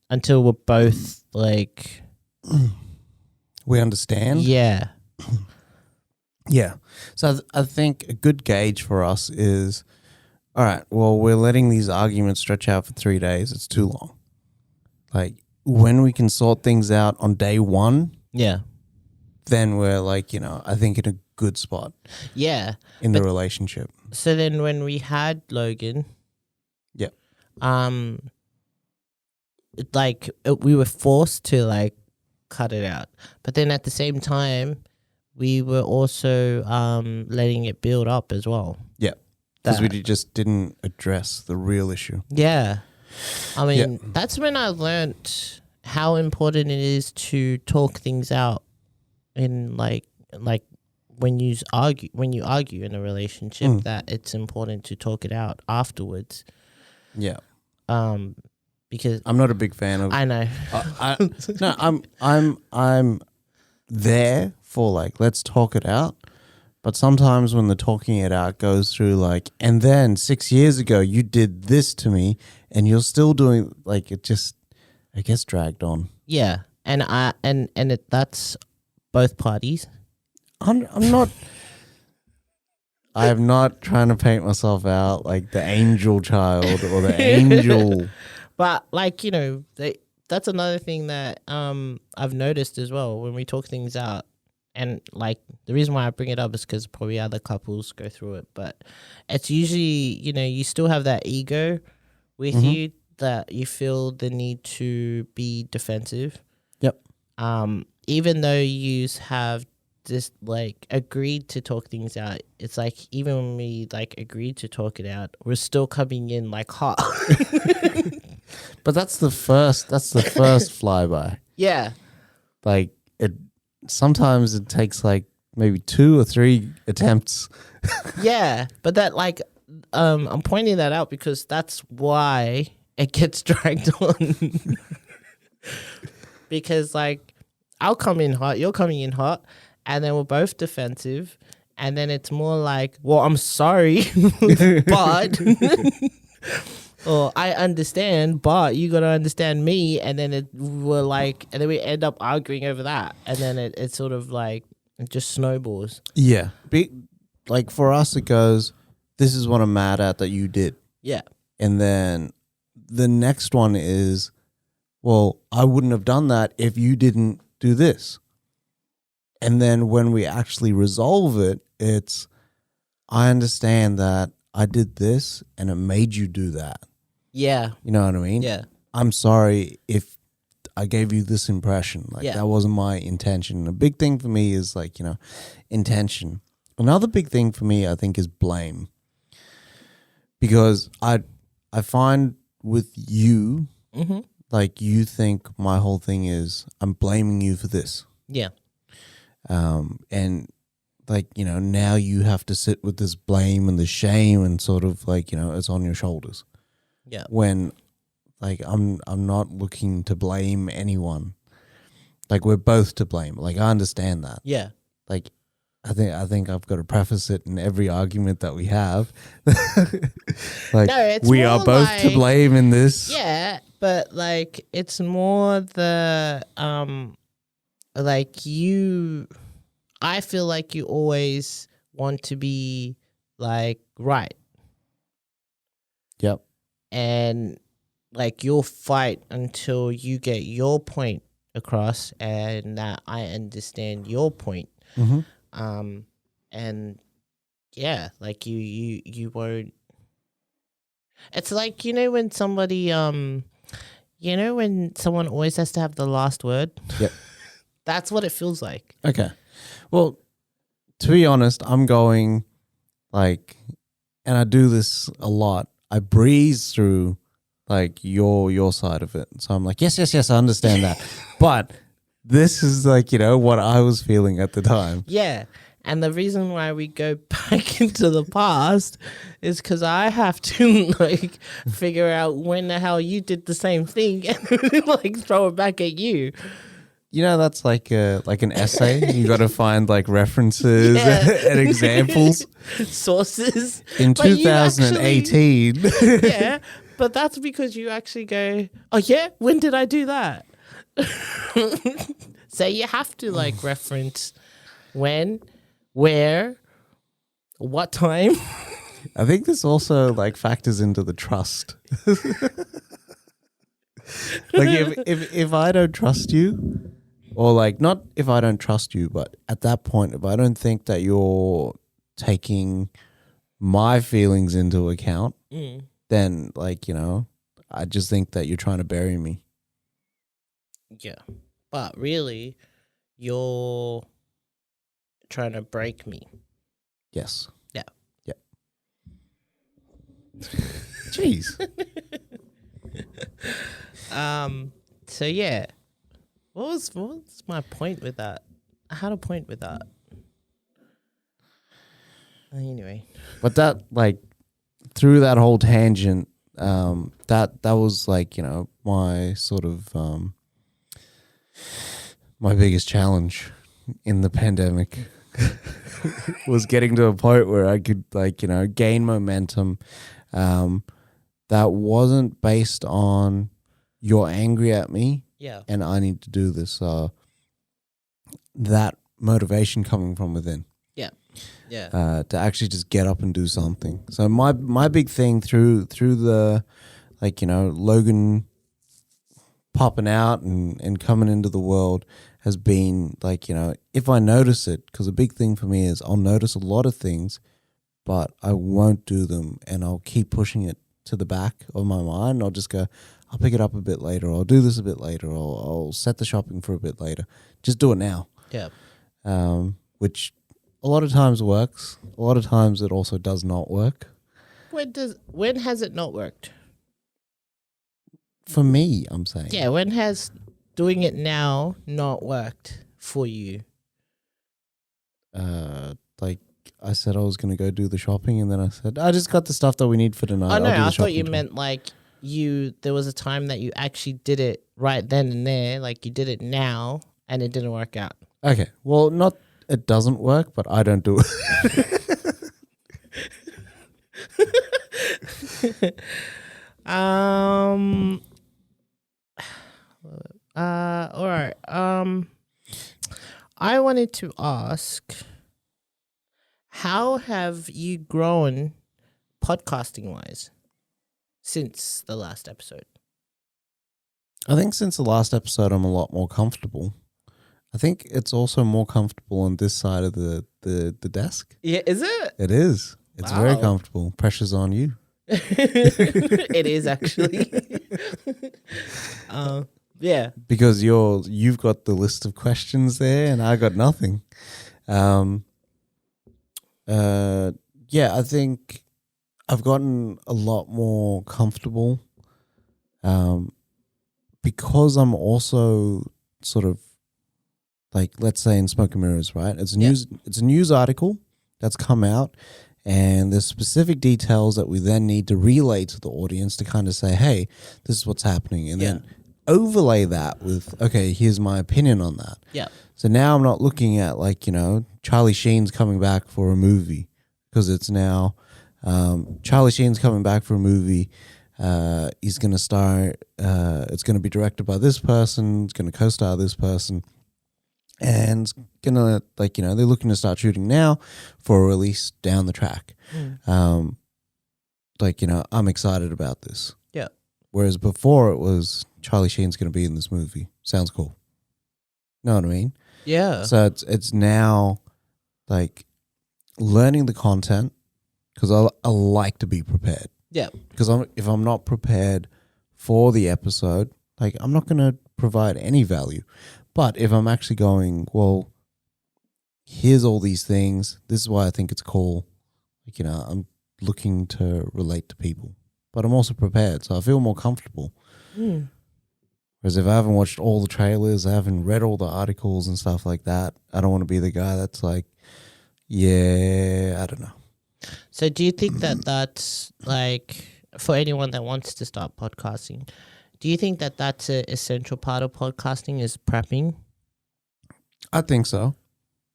Until we're both we understand. Yeah. Yeah. So I think a good gauge for us is, all right, well, we're letting these arguments stretch out for 3 days. It's too long. when we can sort things out on day one, Yeah. then we're like, I think in a good spot Yeah. in the relationship. So then when we had Logan, Yeah. We were forced to like cut it out. But then at the same time, we were also letting it build up as well. Yeah. Because we just didn't address the real issue. Yeah. I mean, that's when I learnt how important it is to talk things out in like when you argue in a relationship, that it's important to talk it out afterwards. Yeah. Because I'm not a big fan of. I know. I'm there for like, let's talk it out. But sometimes when the talking it out goes through like, and then 6 years ago you did this to me, and you're still doing like, it gets dragged on. Yeah, and that's both parties. I'm not. I am not trying to paint myself out like the angel child or the angel. But like, that's another thing that I've noticed as well when we talk things out. And like the reason why I bring it up is because probably other couples go through it, but it's usually, you still have that ego with you that you feel the need to be defensive. Yep. Even though you have just like agreed to talk things out, it's like even when we like agreed to talk it out, we're still coming in like hot. But that's the first flyby. Yeah. Like sometimes it takes like maybe 2 or 3 attempts. Yeah, but that like I'm pointing that out because that's why it gets dragged on. Because like I'll come in hot, you're coming in hot, and then we're both defensive, and then it's more like, well, I'm sorry, but or I understand, but you gotta understand me, and then and then we end up arguing over that, and then it's sort of like it just snowballs. Yeah, like for us, it goes, this is what I'm mad at that you did. Yeah, and then the next one is, well, I wouldn't have done that if you didn't do this. And then when we actually resolve it, it's, I understand that I did this and it made you do that. Yeah. You know what I mean? Yeah. I'm sorry if I gave you this impression. Like that wasn't my intention. A big thing for me is like, intention. Another big thing for me, I think, is blame. Because I find with you, like you think my whole thing is I'm blaming you for this. Yeah. And like, now you have to sit with this blame and the shame and sort of like, it's on your shoulders. Yeah. When like I'm not looking to blame anyone. Like we're both to blame. Like I understand that. Yeah. Like I think I've got to preface it in every argument that we have. Like no, we are both to blame in this. Yeah, but like it's more the like I feel like you always want to be like right. Yep. And like you'll fight until you get your point across and that I understand your point. And yeah, like you won't. It's like, when somebody when someone always has to have the last word. Yep. That's what it feels like. Okay. Well, to be honest, I'm going like, and I do this a lot. I breeze through like your side of it. So I'm like, yes, I understand that. But this is like, what I was feeling at the time. Yeah. And the reason why we go back into the past is because I have to like figure out when the hell you did the same thing and like throw it back at you. That's like an essay. You got to find like references and examples, sources. In 2018. Yeah, but that's because you actually go, oh yeah, when did I do that? So you have to like reference when, where, what time. I think this also like factors into the trust. Like if I don't trust you, or like not if I don't trust you, but at that point, if I don't think that you're taking my feelings into account, then like, I just think that you're trying to bury me. Yeah. But really, you're trying to break me. Yes. Yeah. Yeah. Jeez. So yeah. What was my point with that? I had a point with that. Anyway. But that, like, through that whole tangent, that was like, my sort of my biggest challenge in the pandemic was getting to a point where I could, like, gain momentum that wasn't based on you're angry at me and I need to do this. That motivation coming from within. Yeah. To actually just get up and do something. So my big thing through the, like, Logan popping out and coming into the world has been like, if I notice it, because a big thing for me is I'll notice a lot of things, but I won't do them, and I'll keep pushing it to the back of my mind. I'll just go, I'll pick it up a bit later, or I'll do this a bit later, or I'll set the shopping for a bit later. Just do it now. Yeah. Which a lot of times works. A lot of times it also does not work. When has it not worked? For me, I'm saying. Yeah, when has doing it now not worked for you? Like I said, I was going to go do the shopping, and then I said, I just got the stuff that we need for tonight. Oh no, I thought you tomorrow. meant like there was a time that you actually did it right then and there, like you did it now and it didn't work out. Okay, well, not it doesn't work, but I don't do it. All right. I wanted to ask, how have you grown podcasting wise since the last episode? I think since the last episode, I'm a lot more comfortable. I think it's also more comfortable on this side of the desk. Yeah, is it? It is. It's very Wow. comfortable. Pressure's on you. It is actually. Yeah. Because you've got the list of questions there, and I got nothing. Yeah, I think I've gotten a lot more comfortable. Because I'm also sort of like, let's say in Smoke and Mirrors, right? It's a news article that's come out, and there's specific details that we then need to relay to the audience to kind of say, hey, this is what's happening. And then overlay that with, okay, here's my opinion on that. Yeah. So now I'm not looking at like, Charlie Sheen's coming back for a movie, because it's now Charlie Sheen's coming back for a movie. He's going to star, it's going to be directed by this person, it's going to co-star this person. And it's going to, like, they're looking to start shooting now for a release down the track. Like, I'm excited about this. Yeah. Whereas before it was Charlie Sheen's going to be in this movie. Sounds cool. Know what I mean? Yeah. So it's now like learning the content, because I like to be prepared. Yeah. Because if I'm not prepared for the episode, like, I'm not going to provide any value. But if I'm actually going, well, here's all these things, this is why I think it's cool. Like, I'm looking to relate to people, but I'm also prepared, so I feel more comfortable. Whereas if I haven't watched all the trailers, I haven't read all the articles and stuff like that, I don't want to be the guy that's like, yeah, I don't know. So do you think that that's like, for anyone that wants to start podcasting, do you think that that's an essential part of podcasting, is prepping? I think so.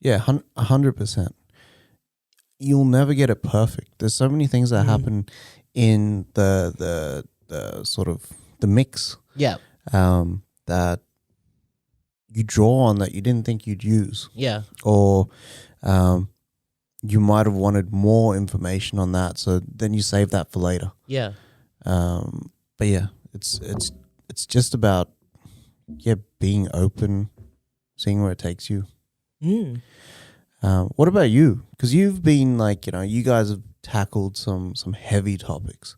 Yeah, 100%. You'll never get it perfect. There's so many things that happen in the sort of the mix. Yeah. That you draw on that you didn't think you'd use. Yeah. Or you might have wanted more information on that, so then you save that for later. Yeah. But yeah, it's it's just about being open, seeing where it takes you. What about you? Because you've been like, you guys have tackled some heavy topics,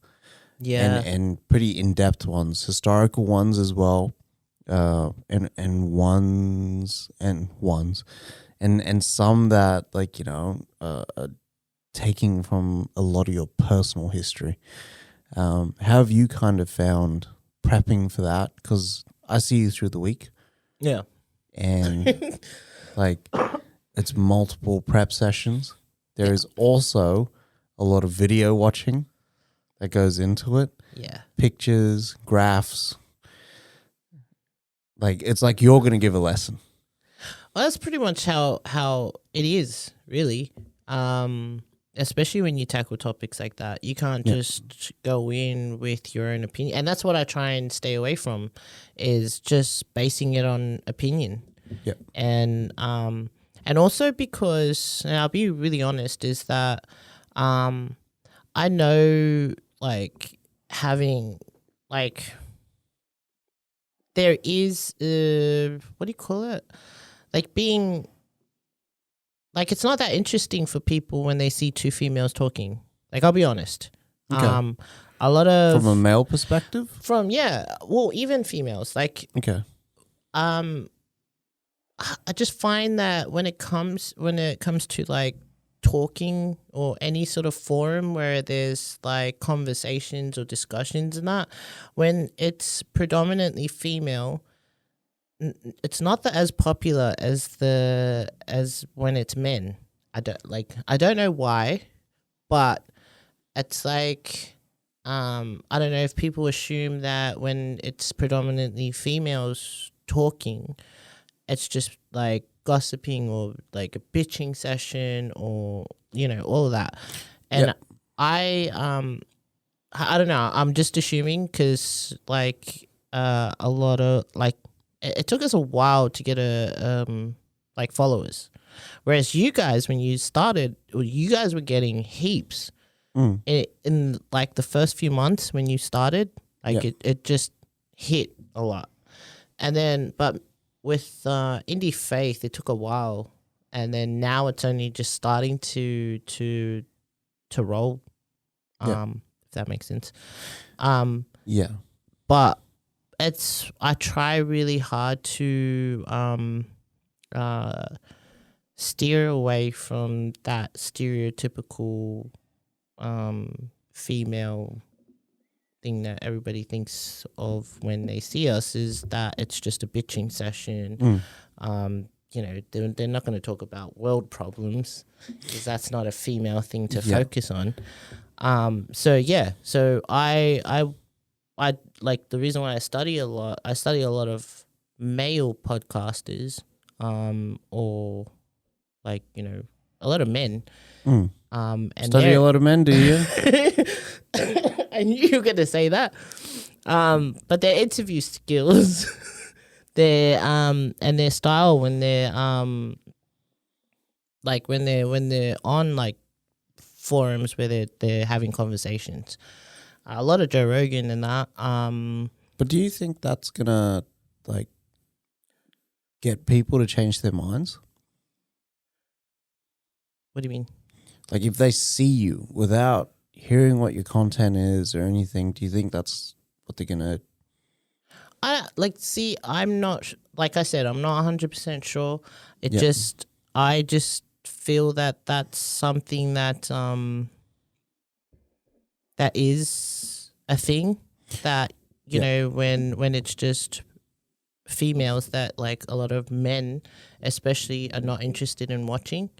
and pretty in depth ones, historical ones as well, and some that like taking from a lot of your personal history. How have you kind of found prepping for that? Because I see you through the week. Yeah. And like it's multiple prep sessions. There is also a lot of video watching that goes into it. Yeah. Pictures, graphs. Like it's like you're going to give a lesson. Well, that's pretty much how it is, really. Especially when you tackle topics like that. You can't just go in with your own opinion. And that's what I try and stay away from, is just basing it on opinion. Yeah. And also because, and I'll be really honest, is that I know like having like there is what do you call it? Like being like it's not that interesting for people when they see two females talking. Like I'll be honest. Okay. A lot of from a male perspective? Even females. Like I just find that when it comes to like talking or any sort of forum where there's like conversations or discussions and that, when it's predominantly female, it's not that as popular as when it's men. I don't know why, but it's like I don't know if people assume that when it's predominantly females talking, it's just like gossiping or like a bitching session or all of that. And I don't know, I'm just assuming because like a lot of like it took us a while to get like followers, whereas you guys, when you started, you guys were getting heaps in like the first few months when you started. Like it just hit a lot, and then but with Indie Faith, it took a while, and then now it's only just starting to roll. If that makes sense. But I try really hard to steer away from that stereotypical female thing that everybody thinks of when they see us, is that it's just a bitching session. They're not going to talk about world problems because that's not a female thing to focus on. So I like the reason why I study a lot of male podcasters, or like, a lot of men. And study a lot of men, do you? I knew you were going to say that. But their interview skills, and their style when they're like when they're on like forums where they're having conversations. A lot of Joe Rogan and that. But do you think that's gonna like get people to change their minds? What do you mean? Like if they see you without hearing what your content is or anything, do you think that's what they're gonna? I'm not, like I said, I'm not 100% sure. I just feel that that's something that that is a thing that when it's just females, that like a lot of men especially are not interested in watching.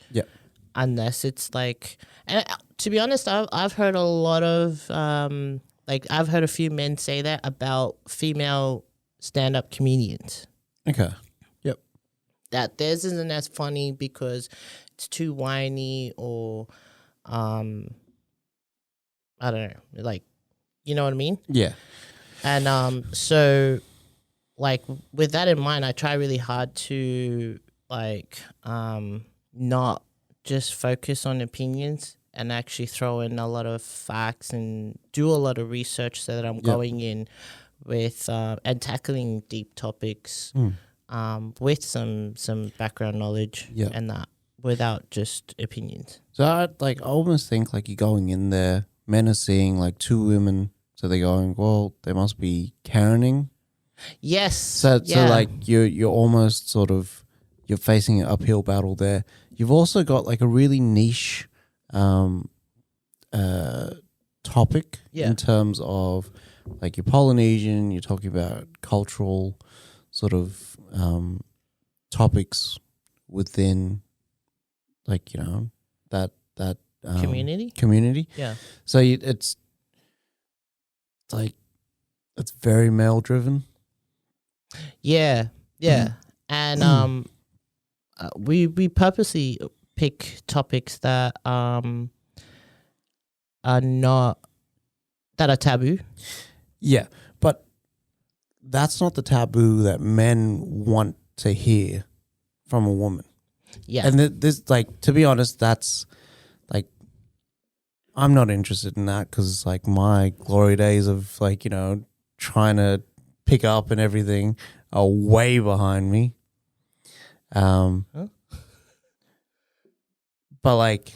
Unless it's like, and to be honest, I've heard a lot of I've heard a few men say that about female stand-up comedians. Okay. Yep. That theirs isn't as funny because it's too whiny, or I don't know, like, you know what I mean? Yeah. And so like with that in mind, I try really hard to like not just focus on opinions and actually throw in a lot of facts and do a lot of research so that I'm going in with and tackling deep topics with some background knowledge and that without just opinions. So I almost think like you're going in there, men are seeing like two women, so they're going, well, they must be Karening. Yes. So like you're almost sort of, you're facing an uphill battle there. You've also got like a really niche topic in terms of like you're Polynesian, you're talking about cultural sort of topics within like, you know, that community. Yeah. So it's like, it's very male driven. Yeah. And we purposely pick topics that are taboo. Yeah, but that's not the taboo that men want to hear from a woman. Yeah. And this, like, to be honest, that's like, I'm not interested in that because like my glory days of like, you know, trying to pick up and everything are way behind me. But like,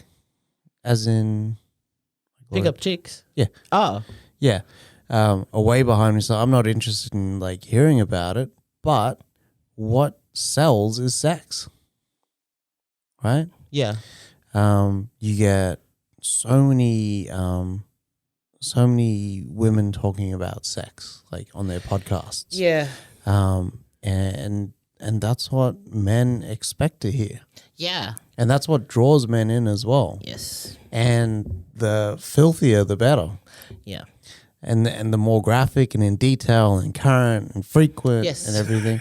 as in pick up chicks. Yeah. Oh. Yeah. Are way behind me, so I'm not interested in like hearing about it. But what sells is sex, right? Yeah. You get so many women talking about sex, like on their podcasts. Yeah. And that's what men expect to hear. Yeah. And that's what draws men in as well. Yes. And the filthier, the better. Yeah. And the more graphic and in detail and current and frequent and everything.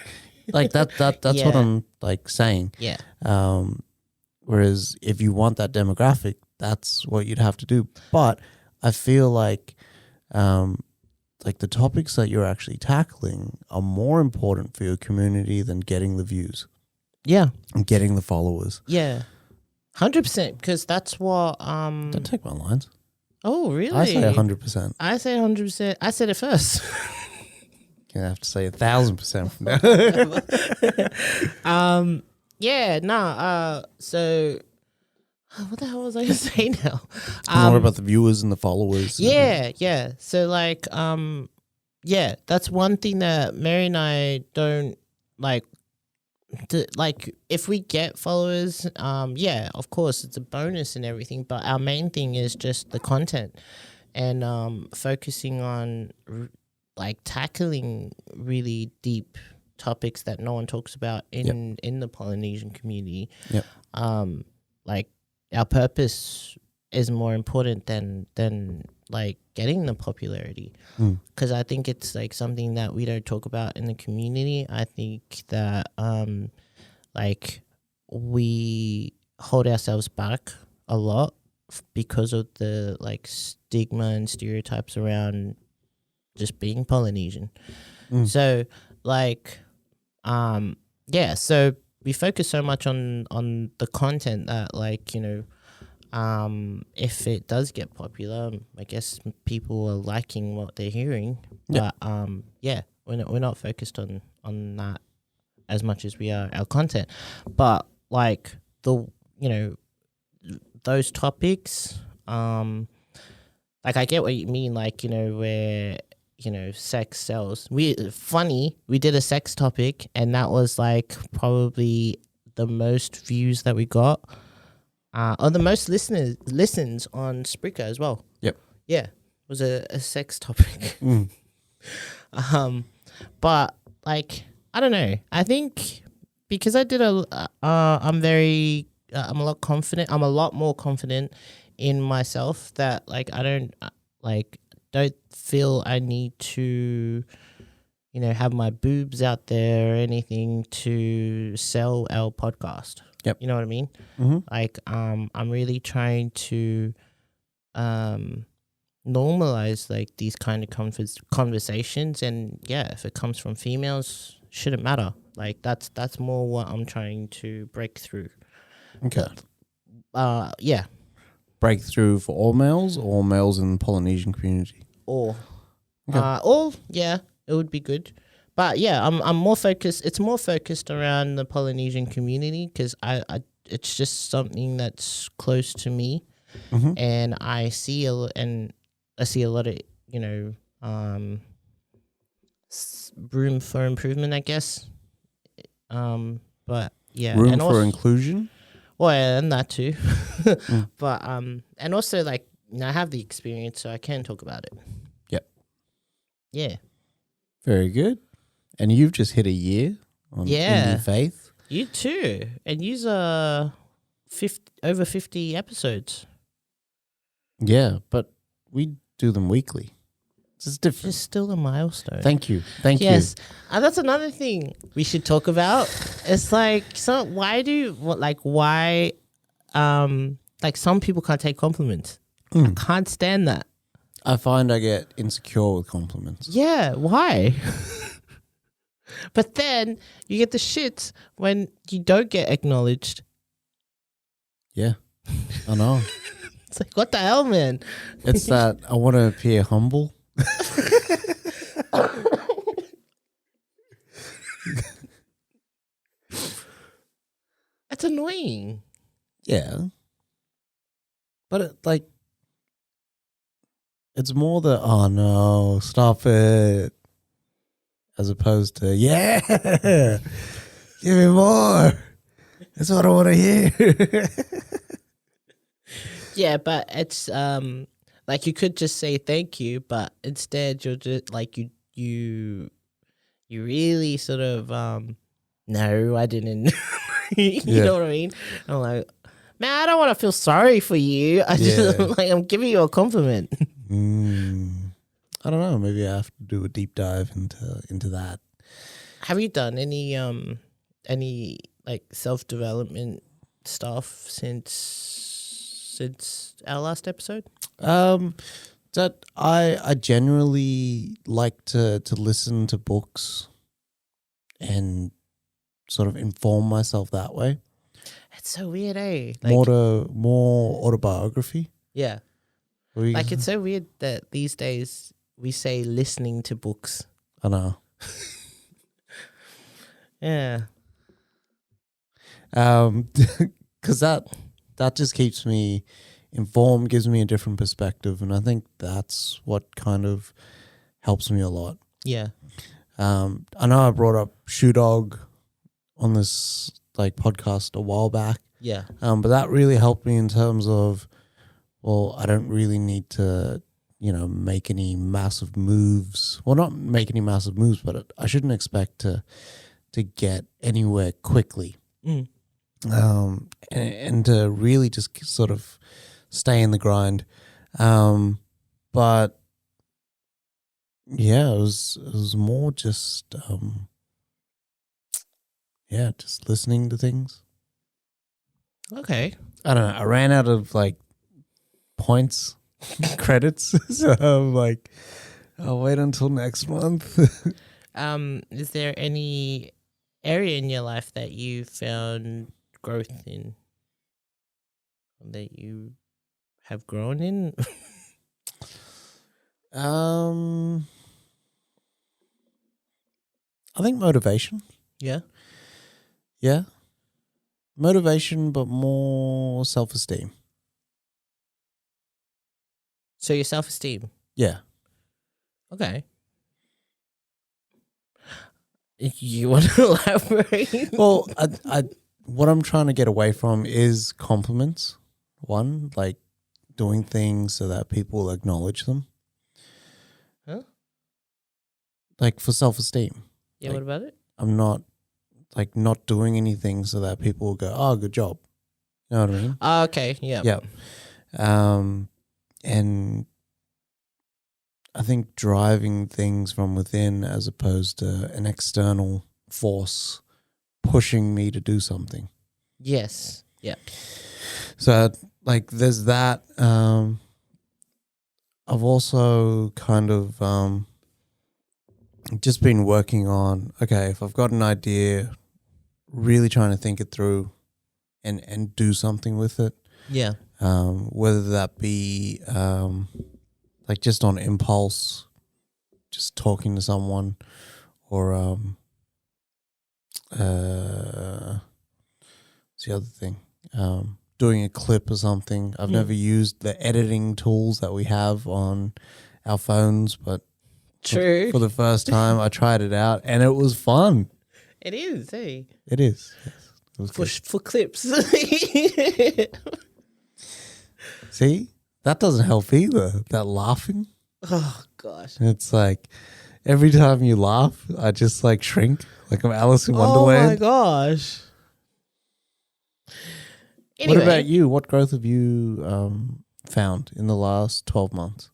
Like that's what I'm like saying. Yeah. Whereas if you want that demographic, that's what you'd have to do. But I feel like the topics that you're actually tackling are more important for your community than getting the views. Yeah. And getting the followers. Yeah. 100%, because that's what Don't take my lines. Oh, really? I say 100%. I say 100%. I said it first. You're gonna have to say 1,000% from now. Yeah, nah. So what the hell was I gonna say now? More about the viewers and the followers. Yeah. So like, yeah, that's one thing that Mary and I don't like. Like, if we get followers, yeah, of course it's a bonus and everything. But our main thing is just the content and focusing on like tackling really deep topics that no one talks about in the Polynesian community. Yep. Like, our purpose is more important than like getting the popularity, because I think it's like something that we don't talk about in the community. I think that like we hold ourselves back a lot because of the like stigma and stereotypes around just being Polynesian. So like yeah, so we focus so much on the content that, like, you know, if it does get popular, I guess people are liking what they're hearing. But yeah, we're not focused on that as much as we are our content. But like those topics, like I get what you mean, like, you know, where, you know, sex sells. We did a sex topic, and that was like probably the most views that we got. Or the most listens on Spreaker as well. Yep. Yeah, was a sex topic. But like, I don't know. I think because I did I'm a lot confident. I'm a lot more confident in myself that like I don't feel I need to, you know, have my boobs out there or anything to sell our podcast. Yep. You know what I mean? Like, I'm really trying to normalize like these kind of conversations, and yeah, if it comes from females, shouldn't matter. Like that's more what I'm trying to break through. Okay. Yeah. Breakthrough for all males or males in the Polynesian community? All. Okay. All, yeah. it would be good. But yeah, I'm more focused. It's more focused around the Polynesian community because I it's just something that's close to me, and I see a lot of room for improvement, I guess. But yeah, Room and for also, inclusion. well, yeah, and that too. But and also like I have the experience, so I can talk about it. Yep. Yeah. Very good. And you've just hit a year on Yeah. Indie Faith. You too, and use over 50 episodes. Yeah, but we do them weekly. It's different. It's still a milestone. Thank you. Thank you. Yes, and that's another thing we should talk about. It's like, so why like some people can't take compliments. I can't stand that. I find I get insecure with compliments. Yeah, why? But then you get the shits when you don't get acknowledged. Yeah, I know. It's like, what the hell, man? It's that I want to appear humble. That's annoying. Yeah. But it's more the, oh no, stop it. As opposed to, yeah, give me more. That's what I want to hear. Yeah, but it's like you could just say thank you, but instead you're just like you really sort of no, I didn't. You know what I mean? I'm like, man, I don't want to feel sorry for you. I just like I'm giving you a compliment. I don't know. Maybe I have to do a deep dive into that. Have you done any like self-development stuff since our last episode? That I generally like to listen to books and sort of inform myself that way. It's so weird, eh? Like, More autobiography. yeah. Like it's so weird that these days we say listening to books. I know. Yeah. Because that just keeps me informed, gives me a different perspective, and I think that's what kind of helps me a lot. Yeah. I know I brought up Shoe Dog on this like podcast a while back. Yeah. But that really helped me in terms of, well, I don't really need to, make any massive moves. Well, not make any massive moves, but I shouldn't expect to get anywhere quickly. And to really just sort of stay in the grind. But yeah, it was more just just listening to things. Okay. I don't know. I ran out of like points, credits, so I'm like, I'll wait until next month. Is there any area in your life that you found growth in, that you have grown in? I think motivation. Yeah. Yeah. Motivation, but more self-esteem. So your self-esteem. Yeah. Okay. You want to elaborate? Well, I what I'm trying to get away from is compliments. One, like doing things so that people acknowledge them. Huh? Like for self-esteem. Yeah, like, what about it? I'm not doing anything so that people will go, oh, good job. You know what I mean? Okay, yeah. Yeah. And I think driving things from within as opposed to an external force pushing me to do something. Yes. Yeah. So like there's that. I've also kind of just been working on, okay, if I've got an idea, really trying to think it through and do something with it. Yeah. Whether that be like just on impulse, just talking to someone, or what's the other thing? Doing a clip or something. I've never used the editing tools that we have on our phones, but True. for the first time, I tried it out, and it was fun. It is, hey. It is. Yes. It was good. For clips. See, that doesn't help either. That laughing. Oh gosh. It's like every time you laugh, I just like shrink, like I'm Alice in Oh Wonderland. my gosh. Anyway, What about you? What growth have you found in the last 12 months?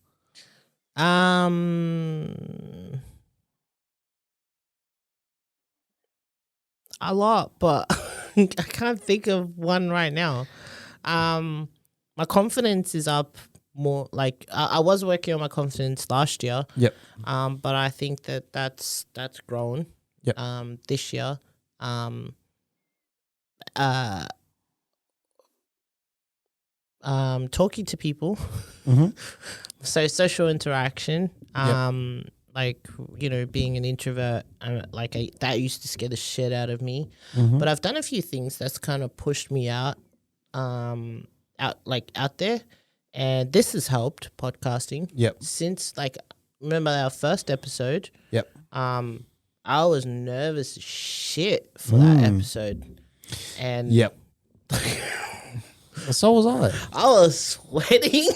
a lot, but I can't think of one right now. My confidence is up more. Like I was working on my confidence last year. Yep. But I think that's grown. Yep. This year. Talking to people. Mm-hmm. So social interaction. Like, you know, being an introvert, that used to scare the shit out of me. Mm-hmm. But I've done a few things that's kind of pushed me out there, and this has helped podcasting. Yep. Since remember our first episode. Yep. I was nervous as shit for that episode, and Yep. So was I. I was sweating.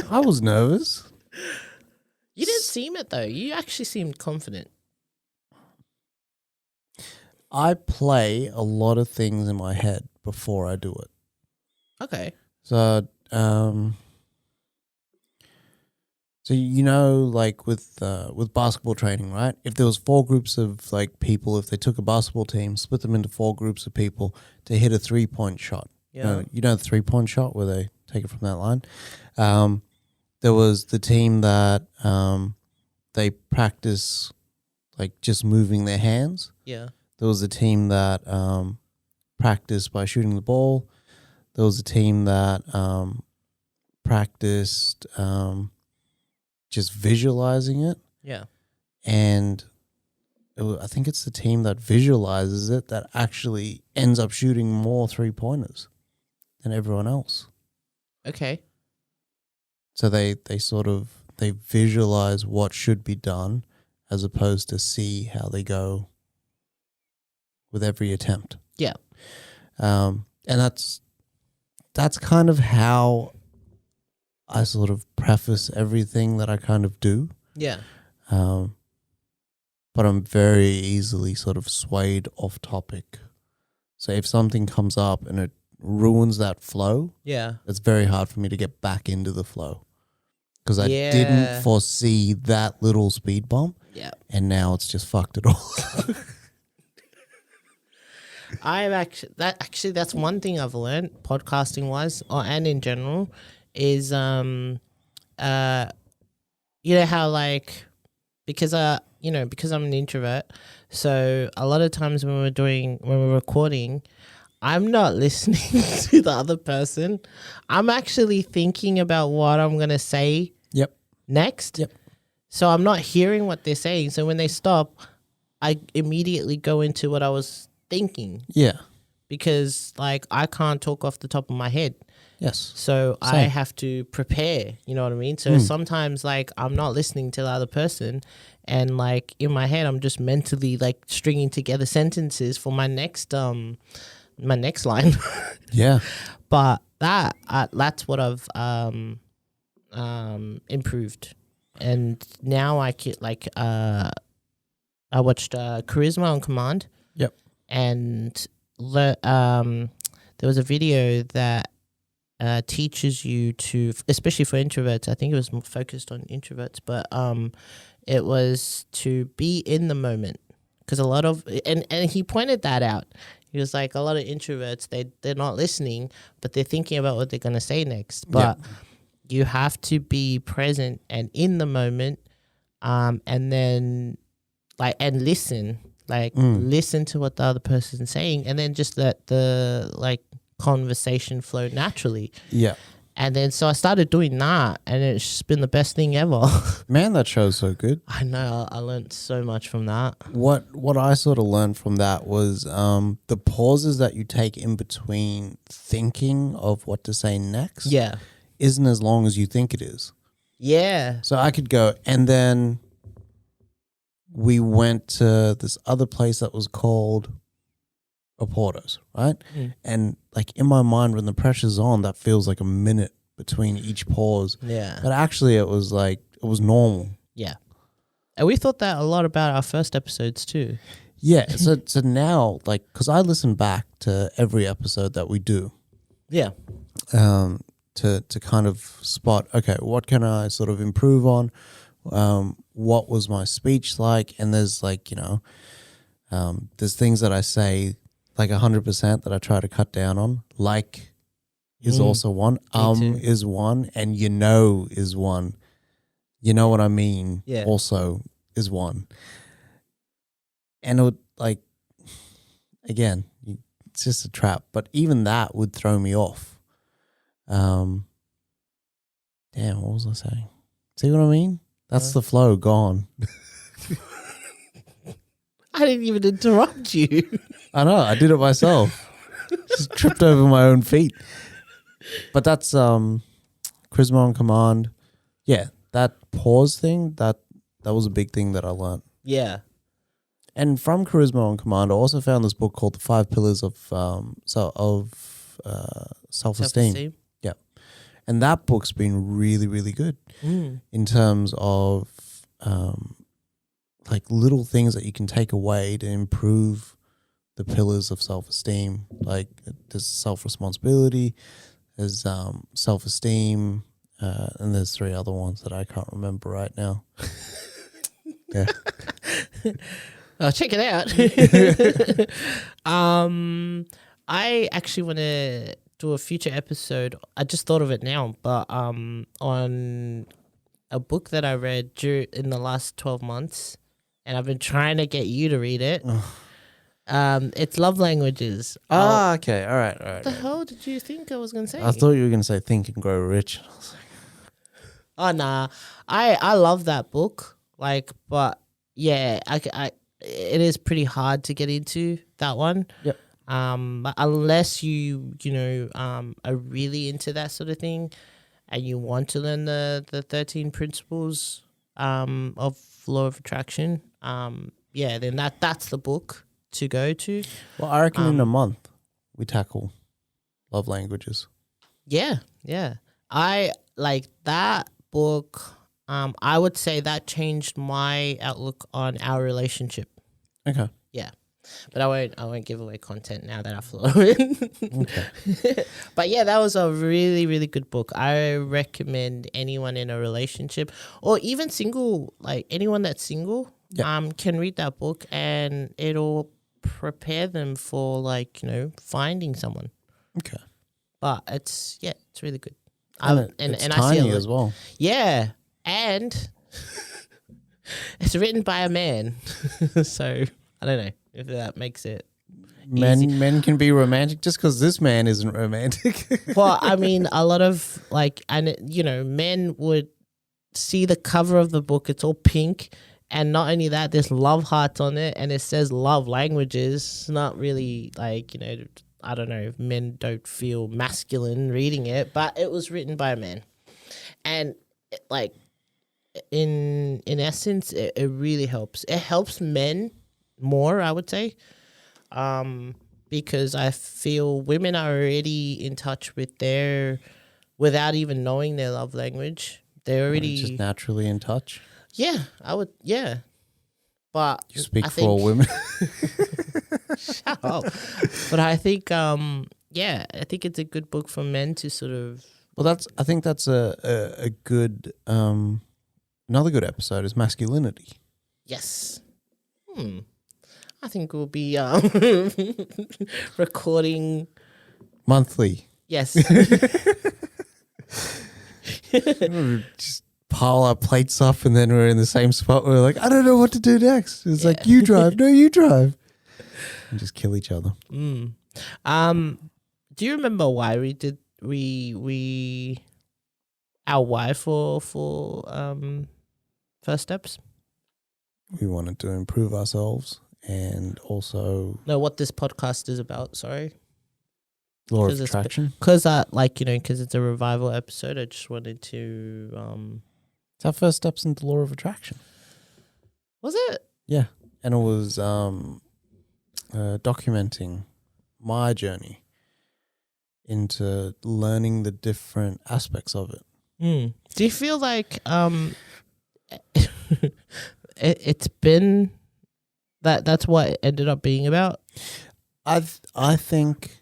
I was nervous. You didn't seem it though. You actually seemed confident. I play a lot of things in my head before I do it. Okay. So, you know, like with basketball training, right? If there was 4 groups of like people, if they took a basketball team, split them into 4 groups of people to hit a 3-point shot. Yeah. You know the 3-point shot where they take it from that line. There was the team that they practice like just moving their hands. Yeah. There was a team that practiced by shooting the ball. There was a team that practiced just visualizing it. Yeah. And I think it's the team that visualizes it that actually ends up shooting more 3-pointers than everyone else. Okay. So they visualize what should be done as opposed to see how they go with every attempt. Yeah. And that's kind of how I sort of preface everything that I kind of do. Yeah. But I'm very easily sort of swayed off topic. So if something comes up and it ruins that flow, Yeah. it's very hard for me to get back into the flow because I didn't foresee that little speed bump. Yeah. And now it's just fucked it all. That's one thing I've learned podcasting wise and in general is you know how because I'm an introvert, so a lot of times when we're recording, I'm not listening to the other person. I'm actually thinking about what I'm gonna say next. Yep. So I'm not hearing what they're saying. So when they stop, I immediately go into what I was thinking. Yeah. Because I can't talk off the top of my head. Yes. So Same. I have to prepare, you know what I mean? So sometimes I'm not listening to the other person and in my head I'm just mentally stringing together sentences for my next line. Yeah. But that's what I've improved. And now I get I watched Charisma on Command. Yep. And there was a video that teaches you to, especially for introverts, I think it was more focused on introverts, but it was to be in the moment. Because a lot of, and he pointed that out. He was like, a lot of introverts, they're not listening, but they're thinking about what they're going to say next. But you have to be present and in the moment, and then and listen. Listen to what the other person's saying, and then just let the conversation flow naturally. Yeah. And then so I started doing that, and it's just been the best thing ever. Man, that show's so good. I know, I learned so much from that. What I sort of learned from that was the pauses that you take in between thinking of what to say next Yeah. isn't as long as you think it is. Yeah. So I could go, and then we went to this other place that was called Oporto's, right? And like in my mind, when the pressure's on, that feels like a minute between each pause. Yeah. But actually, it was normal. Yeah. And we thought that a lot about our first episodes too. Yeah. So now, like, because I listen back to every episode that we do. Yeah. To kind of spot, okay, what can I sort of improve on? What was my speech like? And there's like, there's things that I say like 100% that I try to cut down on. Like is also one. Is one, and is one. You know what I mean? Yeah. Also is one. And it would like, again, it's just a trap. But even that would throw me off. Damn, what was I saying? See what I mean? That's the flow gone. I didn't even interrupt you. I know, I did it myself. Just tripped over my own feet. But that's charisma on command. Yeah, that pause thing, that was a big thing that I learned. Yeah. And from charisma on command, I also found this book called The 5 Pillars of Self-Esteem. Yeah. And that book's been really, really good in terms of like little things that you can take away to improve the pillars of self-esteem. Like there's self-responsibility, there's self-esteem, and there's 3 other ones that I can't remember right now. Yeah. Oh, check it out. I actually want to do a future episode. I just thought of it now, but on a book that I read in the last 12 months, and I've been trying to get you to read it. It's Love Languages. Okay. All right. What the hell did you think I was going to say? I thought you were going to say Think and Grow Rich. I was like, oh, nah. I love that book. Like, but yeah, it is pretty hard to get into that one. Yep. But unless you are really into that sort of thing, and you want to learn the 13 principles of law of attraction, then that's the book to go to. Well, I reckon in a month we tackle love languages. Yeah. I like that book. I would say that changed my outlook on our relationship. Okay. Yeah. But I won't give away content now that I flow in. Okay. But yeah, that was a really, really good book. I recommend anyone in a relationship or even single, like anyone that's single, can read that book, and it'll prepare them for finding someone. Okay. But it's really good. It's tiny as well. Yeah. And it's written by a man. So I don't know if that makes it easy. Men can be romantic just because this man isn't romantic. Well, I mean, a lot of men would see the cover of the book. It's all pink. And not only that, there's love hearts on it, and it says love languages. It's not really I don't know if men don't feel masculine reading it, but it was written by a man. And in essence, it really helps. It helps men more, I would say, because I feel women are already in touch with without even knowing their love language. They're already just naturally in touch. Yeah, I would. Yeah, but you speak for all women. Shut up. But I think, I think it's a good book for men to sort of. Well, I think that's a good. Another good episode is masculinity. Yes. I think we'll be recording monthly. Yes. Just pile our plates up, and then we're in the same spot. We're like, I don't know what to do next. It's like, you drive. No, you drive. And just kill each other. Do you remember why we our why for first steps. We wanted to improve ourselves and also No, what this podcast is about. Sorry, law of attraction. Because because it's a revival episode. I just wanted to. It's our first steps into law of attraction. Was it? Yeah, and it was documenting my journey into learning the different aspects of it. Do you feel like it's been that's what it ended up being about? I think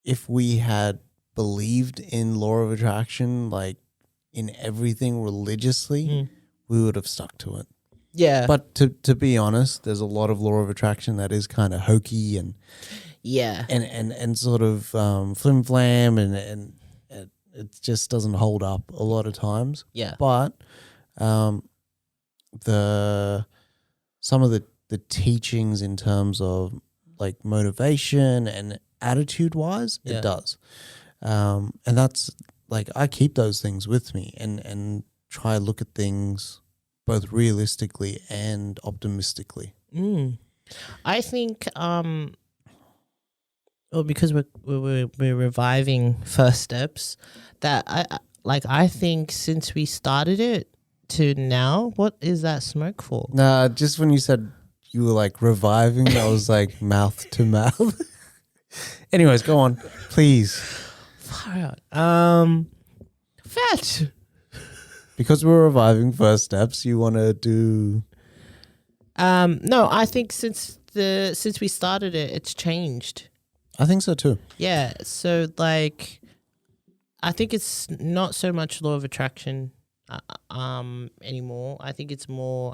if we had believed in law of attraction, like in everything religiously, we would have stuck to it. Yeah. But to be honest, there's a lot of law of attraction that is kind of hokey and sort of flim flam and it just doesn't hold up a lot of times. Yeah. But some of the teachings in terms of like motivation and attitude wise, it does. And that's like I keep those things with me and try to look at things both realistically and optimistically. I think because we're reviving first steps, that I think since we started it to now, what is that smoke for? Nah, just when you said you were like reviving, I was like mouth to mouth. Anyways, go on, please. Far out. Fetch. Because we're reviving first steps, you want to do? No, I think since we started it, it's changed. I think so too. Yeah, so like, I think it's not so much law of attraction, anymore. I think it's more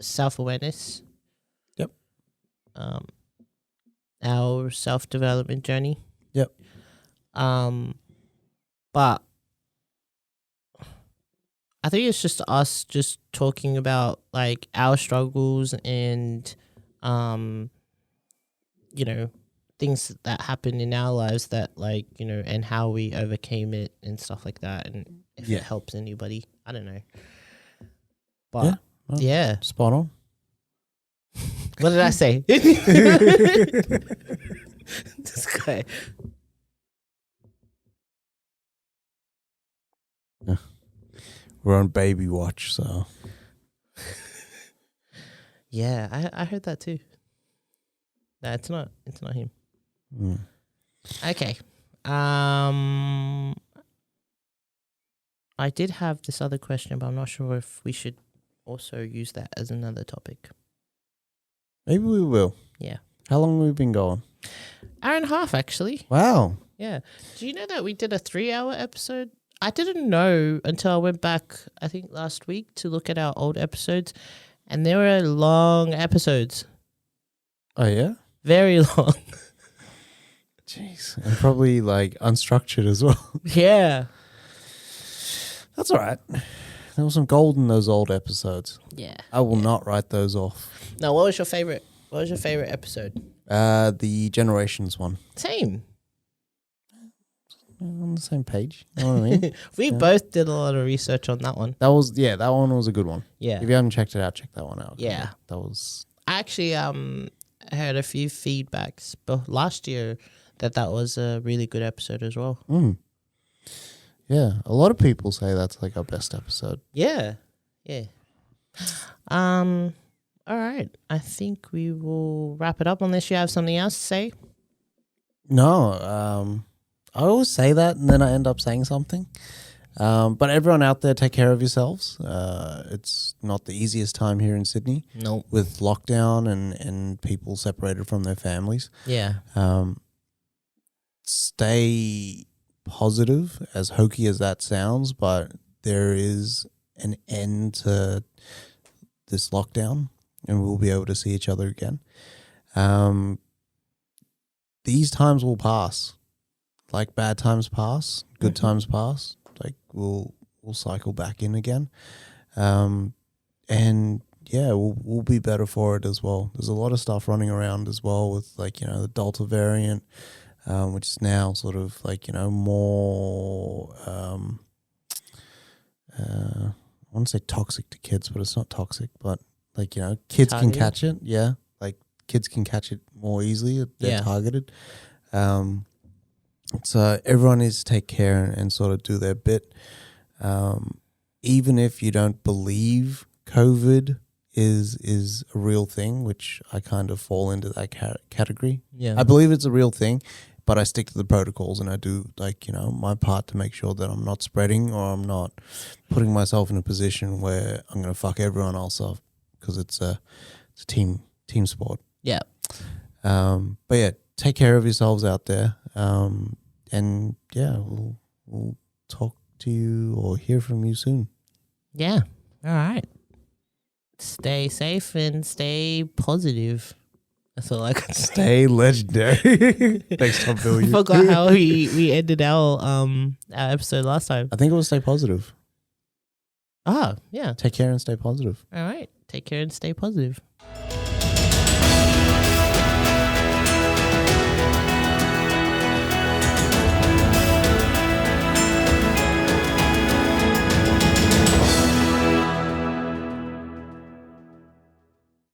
self-awareness. Yep. Our self-development journey. Yep. But I think it's just us just talking about like our struggles and things that happened in our lives that like, and how we overcame it and stuff like that, and if it helps anybody, I don't know. But yeah. Spot on. What did I say? This guy. We're on baby watch, so. Yeah, I heard that too. No, it's not him. Okay. I did have this other question, but I'm not sure if we should also use that as another topic. Maybe we will. Yeah. How long have we been going? Hour and a half, actually. Wow. Yeah. Do you know that we did a 3-hour episode? I didn't know until I went back, I think last week, to look at our old episodes, and they were long episodes. Oh, yeah? Very long. Jeez. And probably like unstructured as well. Yeah. That's all right. There was some gold in those old episodes. Yeah. I will not write those off. Now, what was your favorite? What was your favorite episode? The Generations one. Same. On the same page. You know what I mean? We both did a lot of research on that one. That one was a good one. Yeah. If you haven't checked it out, check that one out. Yeah. That was. I actually heard a few feedbacks last year that was a really good episode as well. Yeah, a lot of people say that's like our best episode. Yeah. All right. I think we will wrap it up unless you have something else to say. No, I always say that and then I end up saying something. But everyone out there, take care of yourselves. It's not the easiest time here in Sydney. Nope. With lockdown and people separated from their families. Yeah. Stay positive, as hokey as that sounds, but there is an end to this lockdown and we'll be able to see each other again. These times will pass. Like bad times pass, good times pass. Like we'll cycle back in again. And yeah, we'll be better for it as well. There's a lot of stuff running around as well with like, you know, the Delta variant, which is now sort of like, you know, more, I want to say toxic to kids, but it's not toxic, but like, you know, kids can catch it. Yeah. Like kids can catch it more easily. They're targeted. So everyone needs to take care and sort of do their bit. Even if you don't believe COVID is a real thing, which I kind of fall into that category. Yeah. I believe it's a real thing, but I stick to the protocols and I do like, you know, my part to make sure that I'm not spreading or I'm not putting myself in a position where I'm going to fuck everyone else up, because it's a team sport. Yeah. But yeah, take care of yourselves out there. And yeah, we'll talk to you or hear from you soon. Yeah. All right. Stay safe and stay positive. That's all I can say. Stay legendary. Thanks, Tom Bill. I forgot how we ended our episode last time. I think it was stay positive. Ah, yeah. Take care and stay positive. All right. Take care and stay positive.